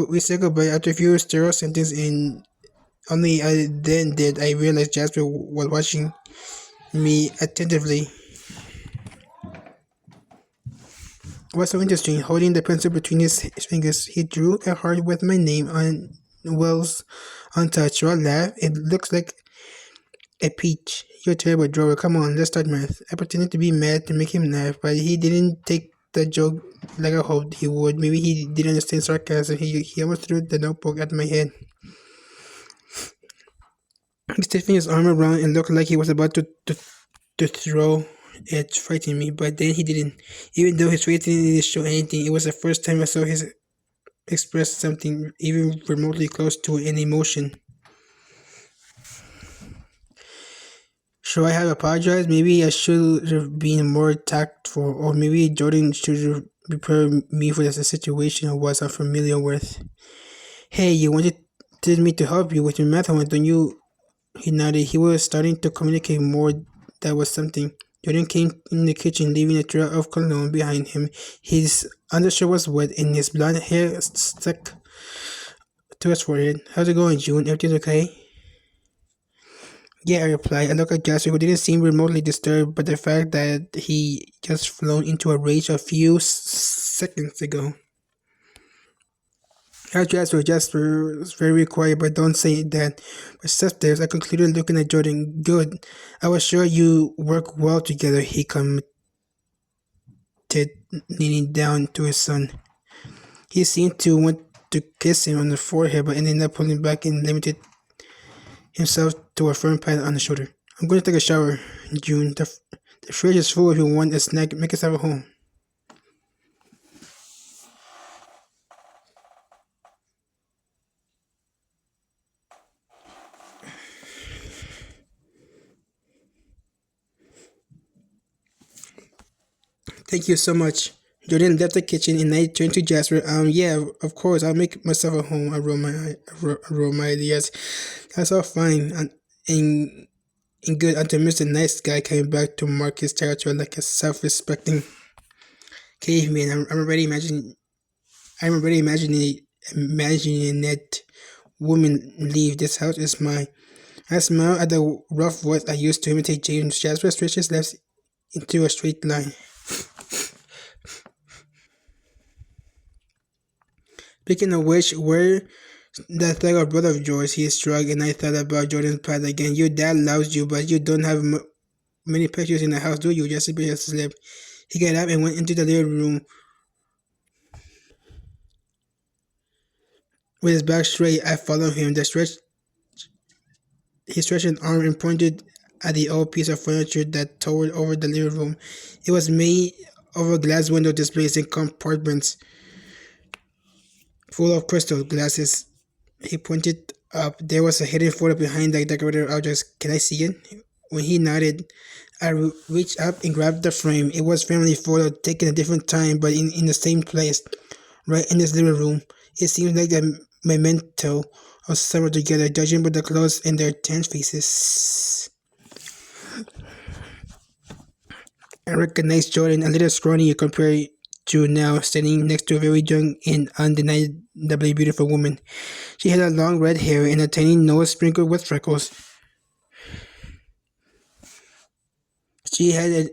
We said goodbye after a few sterile sentences, and only I then did I realize Jasper was watching me attentively. What's so interesting? Holding the pencil between his fingers, he drew a heart with my name on Will's untouched. Roll laugh. It looks like a peach. You're a terrible drawer. Come on, let's start math. I pretended to be mad to make him laugh, but he didn't take the joke like I hoped he would. Maybe he didn't understand sarcasm. He almost threw the notebook at my head. He stiffened his arm around and looked like he was about to throw it, frightening me, but then he didn't. Even though his face didn't show anything, it was the first time I saw his express something even remotely close to an emotion. Should I have apologized? Maybe I should have been more tactful, or maybe Jordan should have prepared me for this situation I was unfamiliar with. Hey, you wanted me to help you with your math homework, don't you? He nodded. He was starting to communicate more. That was something. Jordan came in the kitchen, leaving a trail of cologne behind him. His undershirt was wet, and his blonde hair stuck to his forehead. How's it going, June? Everything's okay? Yeah, I replied. I looked at Jasper, who didn't seem remotely disturbed by the fact that he just flown into a rage a few seconds ago. How's Jasper? Jasper was very quiet, but don't say that. Perceptive, I concluded, looking at Jordan. Good. I was sure you work well together, he commented, leaning down to his son. He seemed to want to kiss him on the forehead, but ended up pulling back and limited himself to a firm pat on the shoulder. I'm going to take a shower, June. The fridge is full if you want a snack. Make yourself at home. Thank you so much. Jordan left the kitchen and I turned to Jasper. Yeah, of course, I'll make myself at home. I rolled my ideas. That's all fine and good until Mr. Nice Guy came back to mark his territory like a self-respecting caveman. I'm already imagining that woman leave. This house is mine. I smiled at the rough voice I used to imitate James. Jasper stretched his lips into a straight line. Speaking of which, where that thug of brother of yours? He shrugged, and I thought about Jordan's past again. Your dad loves you, but you don't have many pictures in the house, do you? Just bit his lip. He got up and went into the living room with his back straight. I followed him. He stretched an arm and pointed at the old piece of furniture that towered over the living room. It was made of a glass window displays in compartments full of crystal glasses. He pointed up. There was a hidden photo behind the decorated objects. Can I see it? When he nodded, I reached up and grabbed the frame. It was family photo taken at a different time, but in the same place, right in this living room. It seems like a memento of summer together, judging by the clothes and their tense faces. I recognized Jordan, a little scrawny compared to now, standing next to a very young and undeniably beautiful woman. She had a long red hair and a tiny nose sprinkled with freckles. She had a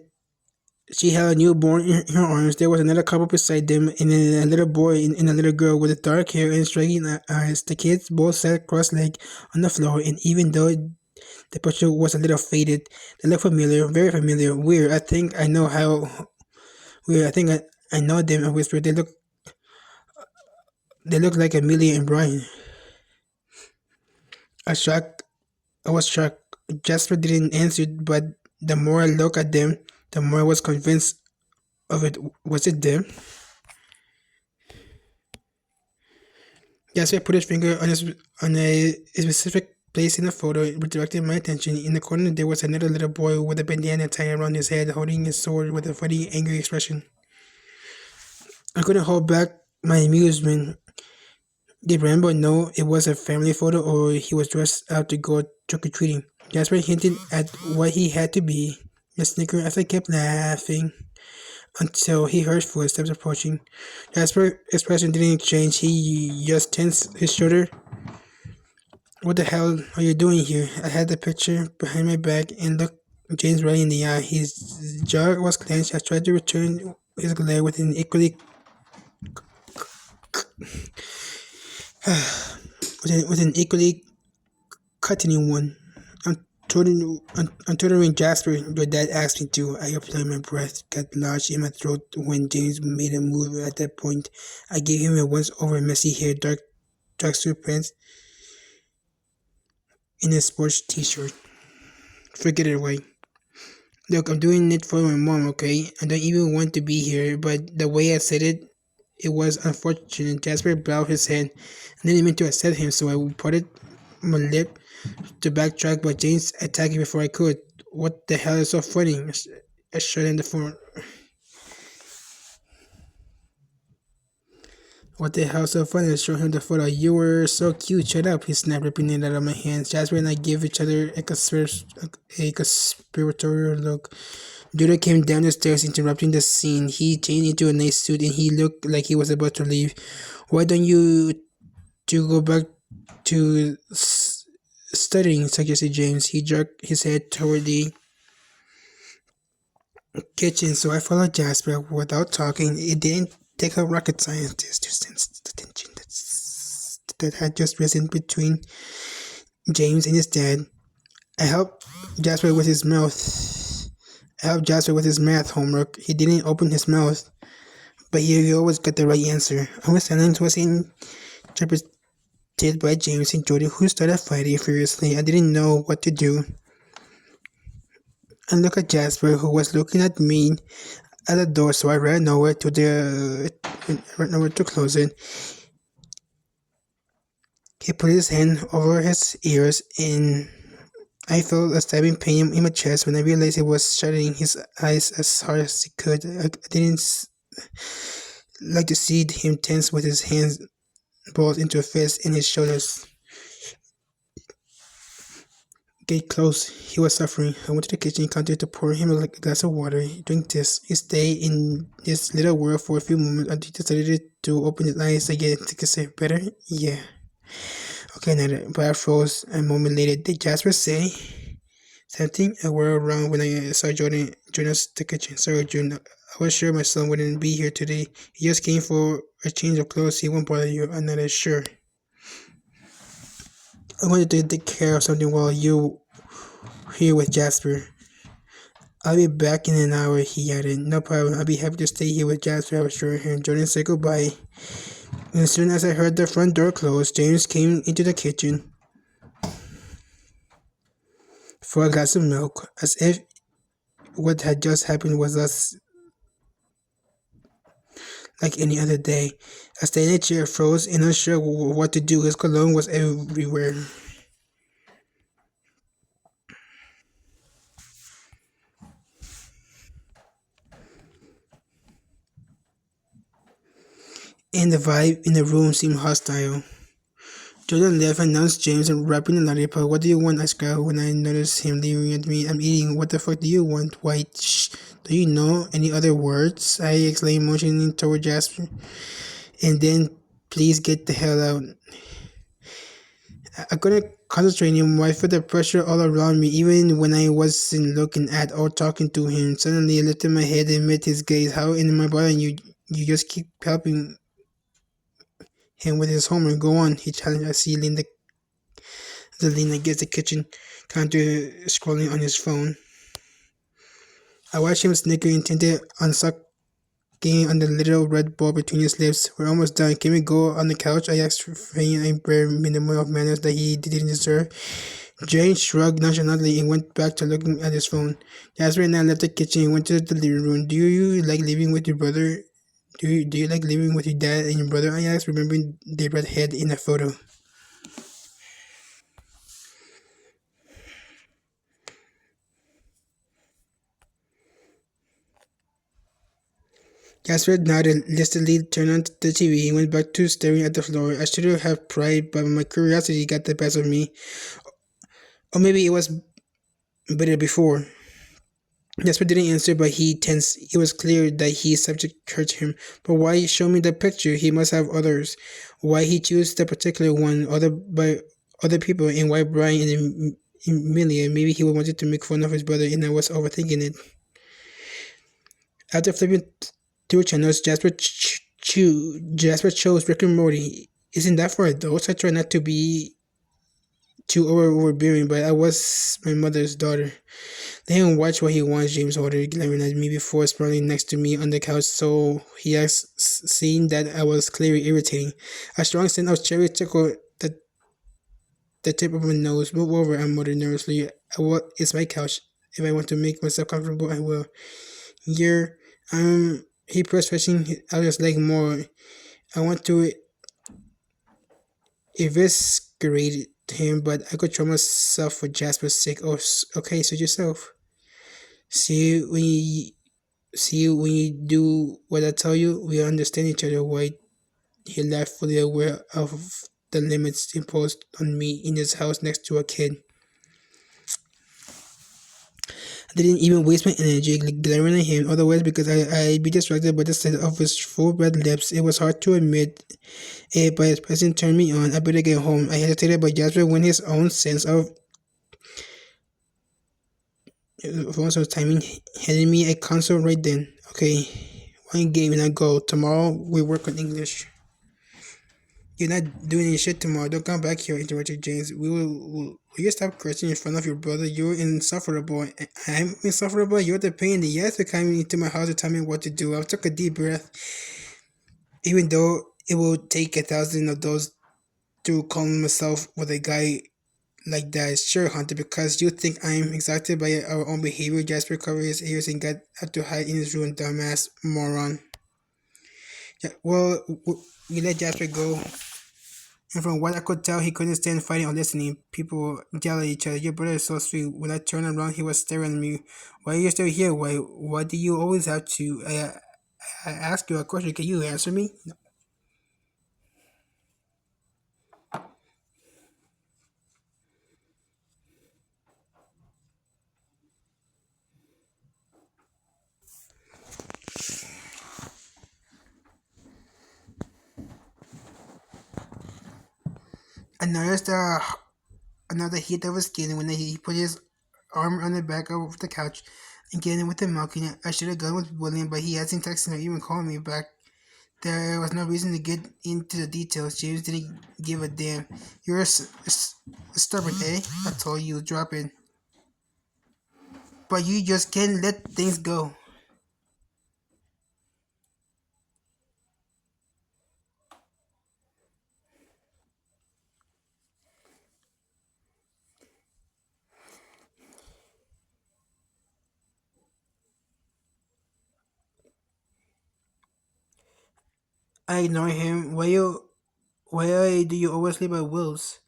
She held a newborn in her arms. There was another couple beside them, and then a little boy and a little girl with dark hair and striking eyes. The kids both sat cross-legged on the floor, and even though the picture was a little faded, they looked familiar, very familiar. Weird. I think I know how. Weird. I know them. I whispered. They look like Amelia and Brian. I shocked. I was shocked. Jasper didn't answer, but the more I looked at them, the more I was convinced of it. Was it them? Jasper put his finger on a specific place in the photo, redirecting my attention. In the corner, there was another little boy with a bandana tied around his head, holding his sword with a funny, angry expression. I couldn't hold back my amusement. Did Rambo know it was a family photo, or he was dressed out to go trick-or-treating? Jasper hinted at what he had to be. I snickered as I kept laughing until he heard footsteps approaching. Jasper's expression didn't change. He just tensed his shoulder. What the hell are you doing here? I had the picture behind my back and looked James right in the eye. His jaw was clenched. I tried to return his glare with an equally cutting one. I'm tutoring Jasper. Your dad asked me to. I applied. My breath got lodged in my throat when James made a move. At that point, I gave him a once-over messy hair, dark tracksuit pants, and a sports t-shirt. Forget it away. Look, I'm doing it for my mom, okay? I don't even want to be here, but the way I said it, it was unfortunate. Jasper bowed his head. I didn't mean to upset him, so I parted my lip to backtrack, but James attacked me before I could. What the hell is so funny? I shut in the phone. What the hell so funny? I showed him the photo. You were so cute. Shut up. He snapped, ripping it out of my hands. Jasper and I gave each other a conspiratorial look. Judah came down the stairs, interrupting the scene. He changed into a nice suit and he looked like he was about to leave. Why don't you two go back to studying? Suggested James. He jerked his head toward the kitchen, so I followed Jasper without talking. It didn't take a rocket scientist to sense the tension that had just risen between James and his dad. I helped Jasper with his mouth. I helped Jasper with his math homework. He didn't open his mouth, but he always got the right answer. Our silence was interpreted by James and Jody, who started fighting furiously. I didn't know what to do. I looked at Jasper, who was looking at me at the door, so I ran over to close it. He put his hand over his ears, and I felt a stabbing pain in my chest when I realized he was shutting his eyes as hard as he could. I didn't like to see him tense with his hands balled into a fist and his shoulders get close. He was suffering. I went to the kitchen counter to pour him a glass of water. Drink this. He stayed in this little world for a few moments until he decided to open his eyes again. Take a sip. Better? Yeah. Okay, now but I froze a moment later. Did Jasper say something? I whirled around when I saw Jordan join us the kitchen. Sorry, June. I was sure my son wouldn't be here today. He just came for a change of clothes. He won't bother you. I'm not as sure. I wanted to take care of something while you here with Jasper. I'll be back in an hour, he added. No problem. I'll be happy to stay here with Jasper, I assured him. Jordan said goodbye. And as soon as I heard the front door close, James came into the kitchen for a glass of milk, as if what had just happened was us like any other day. I stayed in a chair, froze, and unsure what to do. His cologne was everywhere. And the vibe in the room seemed hostile. Jordan left and announced James and wrapping a lollipop. What do you want? Asked Kyle when I noticed him leering at me. I'm eating. What the fuck do you want? White. Shh. Do you know any other words? I exclaimed, motioning toward Jasper. And then, please get the hell out. I couldn't concentrate anymore. I felt the pressure all around me, even when I wasn't looking at or talking to him. Suddenly, I lifted my head and met his gaze. How in my body you just keep helping him with his homework? Go on, he challenged as he leaned against the kitchen counter, scrolling on his phone. I watched him snicker, intended on sucking on the little red ball between his lips. We're almost done. Can we go on the couch? I asked, feigning a bare minimum of manners that he didn't deserve. James shrugged nonchalantly and went back to looking at his phone. Jasper and I left the kitchen and went to the living room. Do you like living with your brother? Do you like living with your dad and your brother? I asked, remembering the redhead in the photo. Jasper nodded, listedly turned on the TV, and went back to staring at the floor. I should have pried, but my curiosity got the best of me. Or maybe it was better before. Jasper didn't answer, but he tensed. It was clear that his subject hurt him. But why show me the picture? He must have others. Why he chose the particular one, by other people, and why Brian and Emilia? Maybe he wanted to make fun of his brother, and I was overthinking it. After flipping through channels, Jasper chose Rick and Morty. Isn't that for adults? I try not to be too overbearing, but I was my mother's daughter. Let him watch what he wants, James ordered, glaring at me before sprawling next to me on the couch, so he asked, seeing that I was clearly irritating. A strong scent of cherry tickled the tip of my nose. Move over, I muttered nervously. It's my couch. If I want to make myself comfortable, I will. You're, he pressed, stretching out his leg more. I want to eviscerate him, but I control myself for Jasper's sake. Oh, okay, suit yourself. See when you see when you do what I tell you, we understand each other. Why he laughed, fully aware of the limits imposed on me in his house next to a kid. I didn't even waste my energy glaring at him, otherwise because I'd be distracted by the sight of his full red lips. It was hard to admit it, but his presence turned me on. I better get home. I hesitated, but Jasper went his own sense of also timing, handed me a console right then. Okay, one game and I go. Tomorrow we work on English. You're not doing any shit tomorrow. Don't come back here, interrupted James. Will you stop cursing in front of your brother? You're insufferable. I'm insufferable. You're the pain in the ass for coming into my house to tell me what to do. I took a deep breath. Even though it will take 1,000 of those to calm myself with a guy like that. Sure, Hunter, because you think I'm excited by our own behavior. Jasper covered his ears and got up to hide in his room, dumbass moron. Yeah, well, we let Jasper go. And from what I could tell, he couldn't stand fighting or listening. People yell at each other. Your brother is so sweet. When I turned around, he was staring at me. Why are you still here? Why do you always have to? I ask you a question. Can you answer me? I noticed another heat of his skin when he put his arm on the back of the couch and getting with the milking. I should have gone with William, but he hasn't texted or even called me back. There was no reason to get into the details. James didn't give a damn. You're stubborn, eh? I told you, drop it. But you just can't let things go. I ignore him. Why do you always leave at Will's?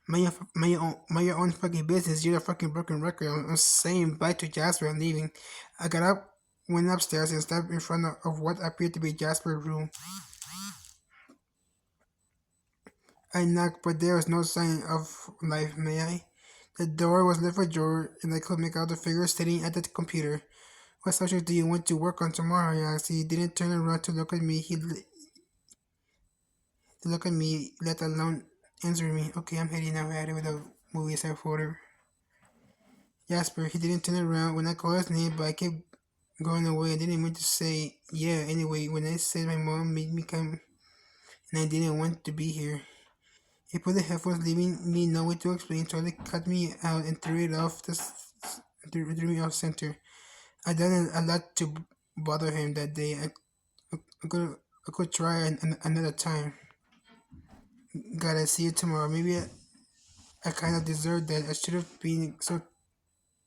Mind your own fucking business. You're a fucking broken record. I'm saying bye to Jasper and leaving. I got up, went upstairs, and stepped in front of what appeared to be Jasper's room. I knocked, but there was no sign of life. May I? The door was left ajar, and I could make out the figure sitting at the computer. What subject do you want to work on tomorrow? I asked. He didn't turn around to look at me. Let alone answer me. Okay, I'm heading out at it with a movie set folder. Jasper, he didn't turn around when I called his name, but I kept going away. I didn't mean to say yeah. Anyway, when I said my mom made me come and I didn't want to be here, he put the headphones, leaving me no way to explain. So they cut me out and threw it off threw me off center. I done a lot to bother him that day. I could try another time. Gotta see you tomorrow. Maybe I kind of deserved that. I should have been so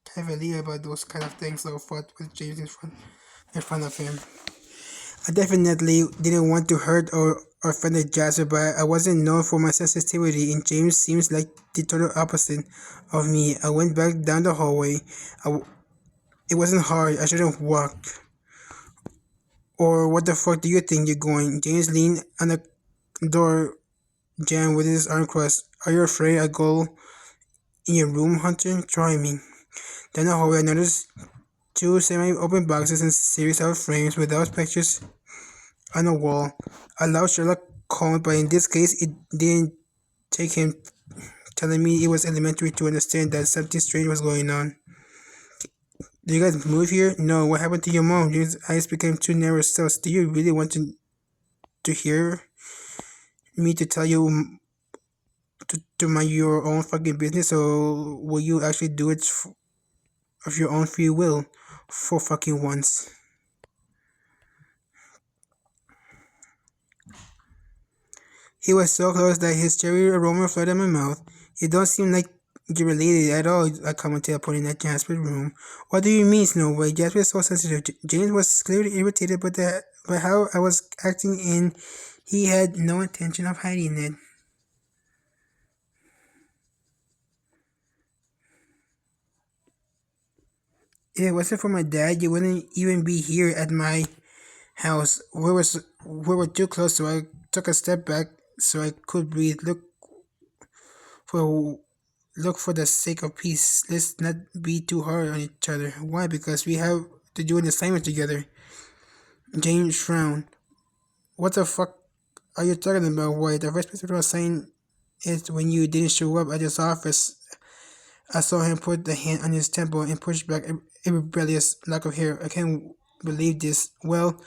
cavalier about those kind of things. So I fought with James in front of him. I definitely didn't want to hurt or offend Jasper, but I wasn't known for my sensitivity, and James seems like the total opposite of me. I went back down the hallway. It wasn't hard. I should have walked. Or what the fuck do you think you're going? James leaned on the door jamb with his arm crossed. Are you afraid I go in your room, Hunter? Try me. Down the hallway, I noticed two semi-open boxes and series of frames without pictures on the wall. I loved Sherlock Holmes, but in this case, it didn't take him telling me it was elementary to understand that something strange was going on. Do you guys move here? No. What happened to your mom? Your eyes became two narrow cells. Do you really want to hear me to tell you to mind your own fucking business, or will you actually do it of your own free will for fucking once? He was so close that his cherry aroma flooded my mouth. You don't seem like you're related at all, I commented, pointing at Jasper's room. What do you mean, Snow White? Jasper was so sensitive. James was clearly irritated by how I was acting, and he had no intention of hiding it. If it wasn't for my dad, you wouldn't even be here at my house. We were too close, so I took a step back so I could breathe. For look for the sake of peace. Let's not be too hard on each other. Why? Because we have to do an assignment together. James frowned. What the fuck are you talking about, White? The first person to assign it when you didn't show up at his office. I saw him put the hand on his temple and push back a rebellious lock of hair. I can't believe this. Well,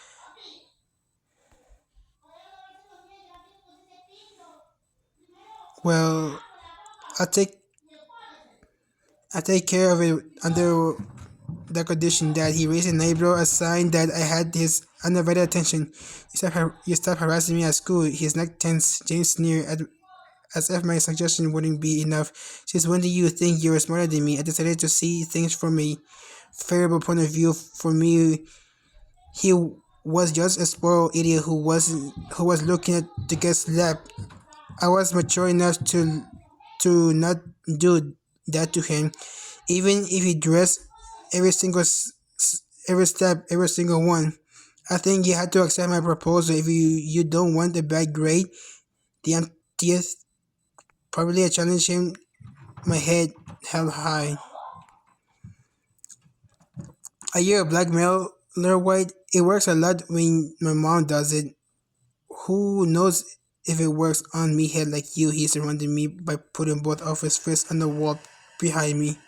I'll take I take care of it under the condition that he raised an eyebrow, a sign that I had his undivided attention. You stop harassing me at school. His neck tense. James sneered as if my suggestion wouldn't be enough. Since when do you think you're smarter than me? I decided to see things from a favorable point of view. For me, he was just a spoiled idiot who was looking to get slapped. I was mature enough to not do that to him, even if he dressed every single every step, every single one. I think you had to accept my proposal. If you don't want a bad grade, the emptiest. Probably I challenged him, my head held high. Are you a blackmailer, White? It works a lot when my mom does it. Who knows if it works on me head like you? He surrounded me by putting both of his fists on the wall behind me.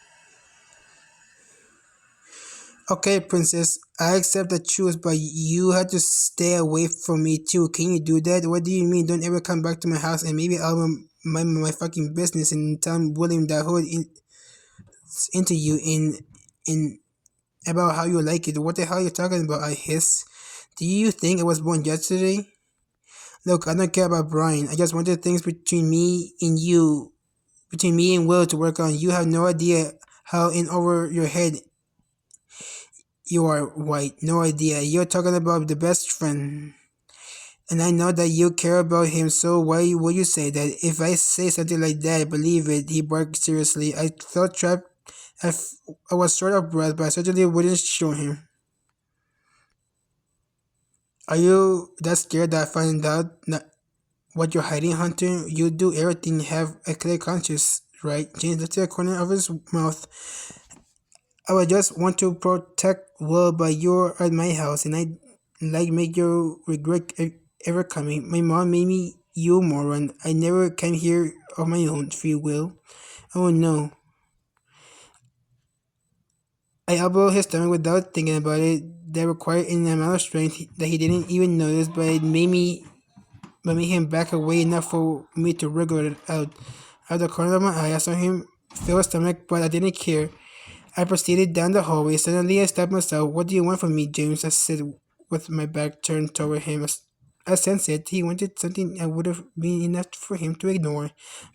Okay, princess, I accept the truth, but you have to stay away from me too. Can you do that? What do you mean? Don't ever come back to my house and maybe I'll mind my fucking business and tell William that hood into you in about how you like it. What the hell are you talking about? I hiss. Do you think I was born yesterday? Look, I don't care about Brian. I just wanted things between me and Will to work on. You have no idea how in over your head you are, White. No idea. You're talking about the best friend. And I know that you care about him, so why would you say that? If I say something like that, believe it. He barked seriously. I felt trapped. I was short of breath, but I certainly wouldn't show him. Are you that scared that I find out what you're hiding, Hunter? You do everything, have a clear conscience, right? James lifted the corner of his mouth. I would just want to protect Will, but you're at my house, and I like make you regret ever coming. My mom made me, you moron. I never came here of my own free will. Oh no. I elbowed his stomach without thinking about it. That required an amount of strength that he didn't even notice, but made him back away enough for me to wriggle it out. Out of the corner of my eye, I saw him feel his stomach, but I didn't care. I proceeded down the hallway. Suddenly, I stopped myself. What do you want from me, James? I said with my back turned toward him. I sensed it. He wanted something I would have been enough for him to ignore,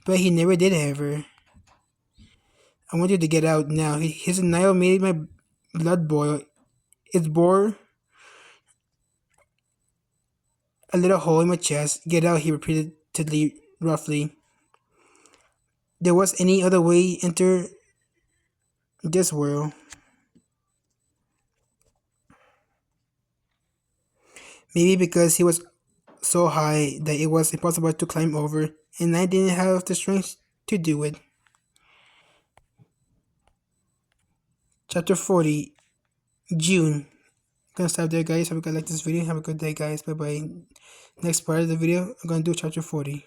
but he never did ever. I want you to get out now. His denial made my blood boil. It bore a little hole in my chest. Get out, he repeatedly, roughly. There was any other way enter this world. Maybe because he was so high that it was impossible to climb over, and I didn't have the strength to do it. Chapter 40, June. Gonna stop there, guys. Hope you guys like this video. Have a good day, guys. Bye bye. Next part of the video, I'm gonna do chapter 40.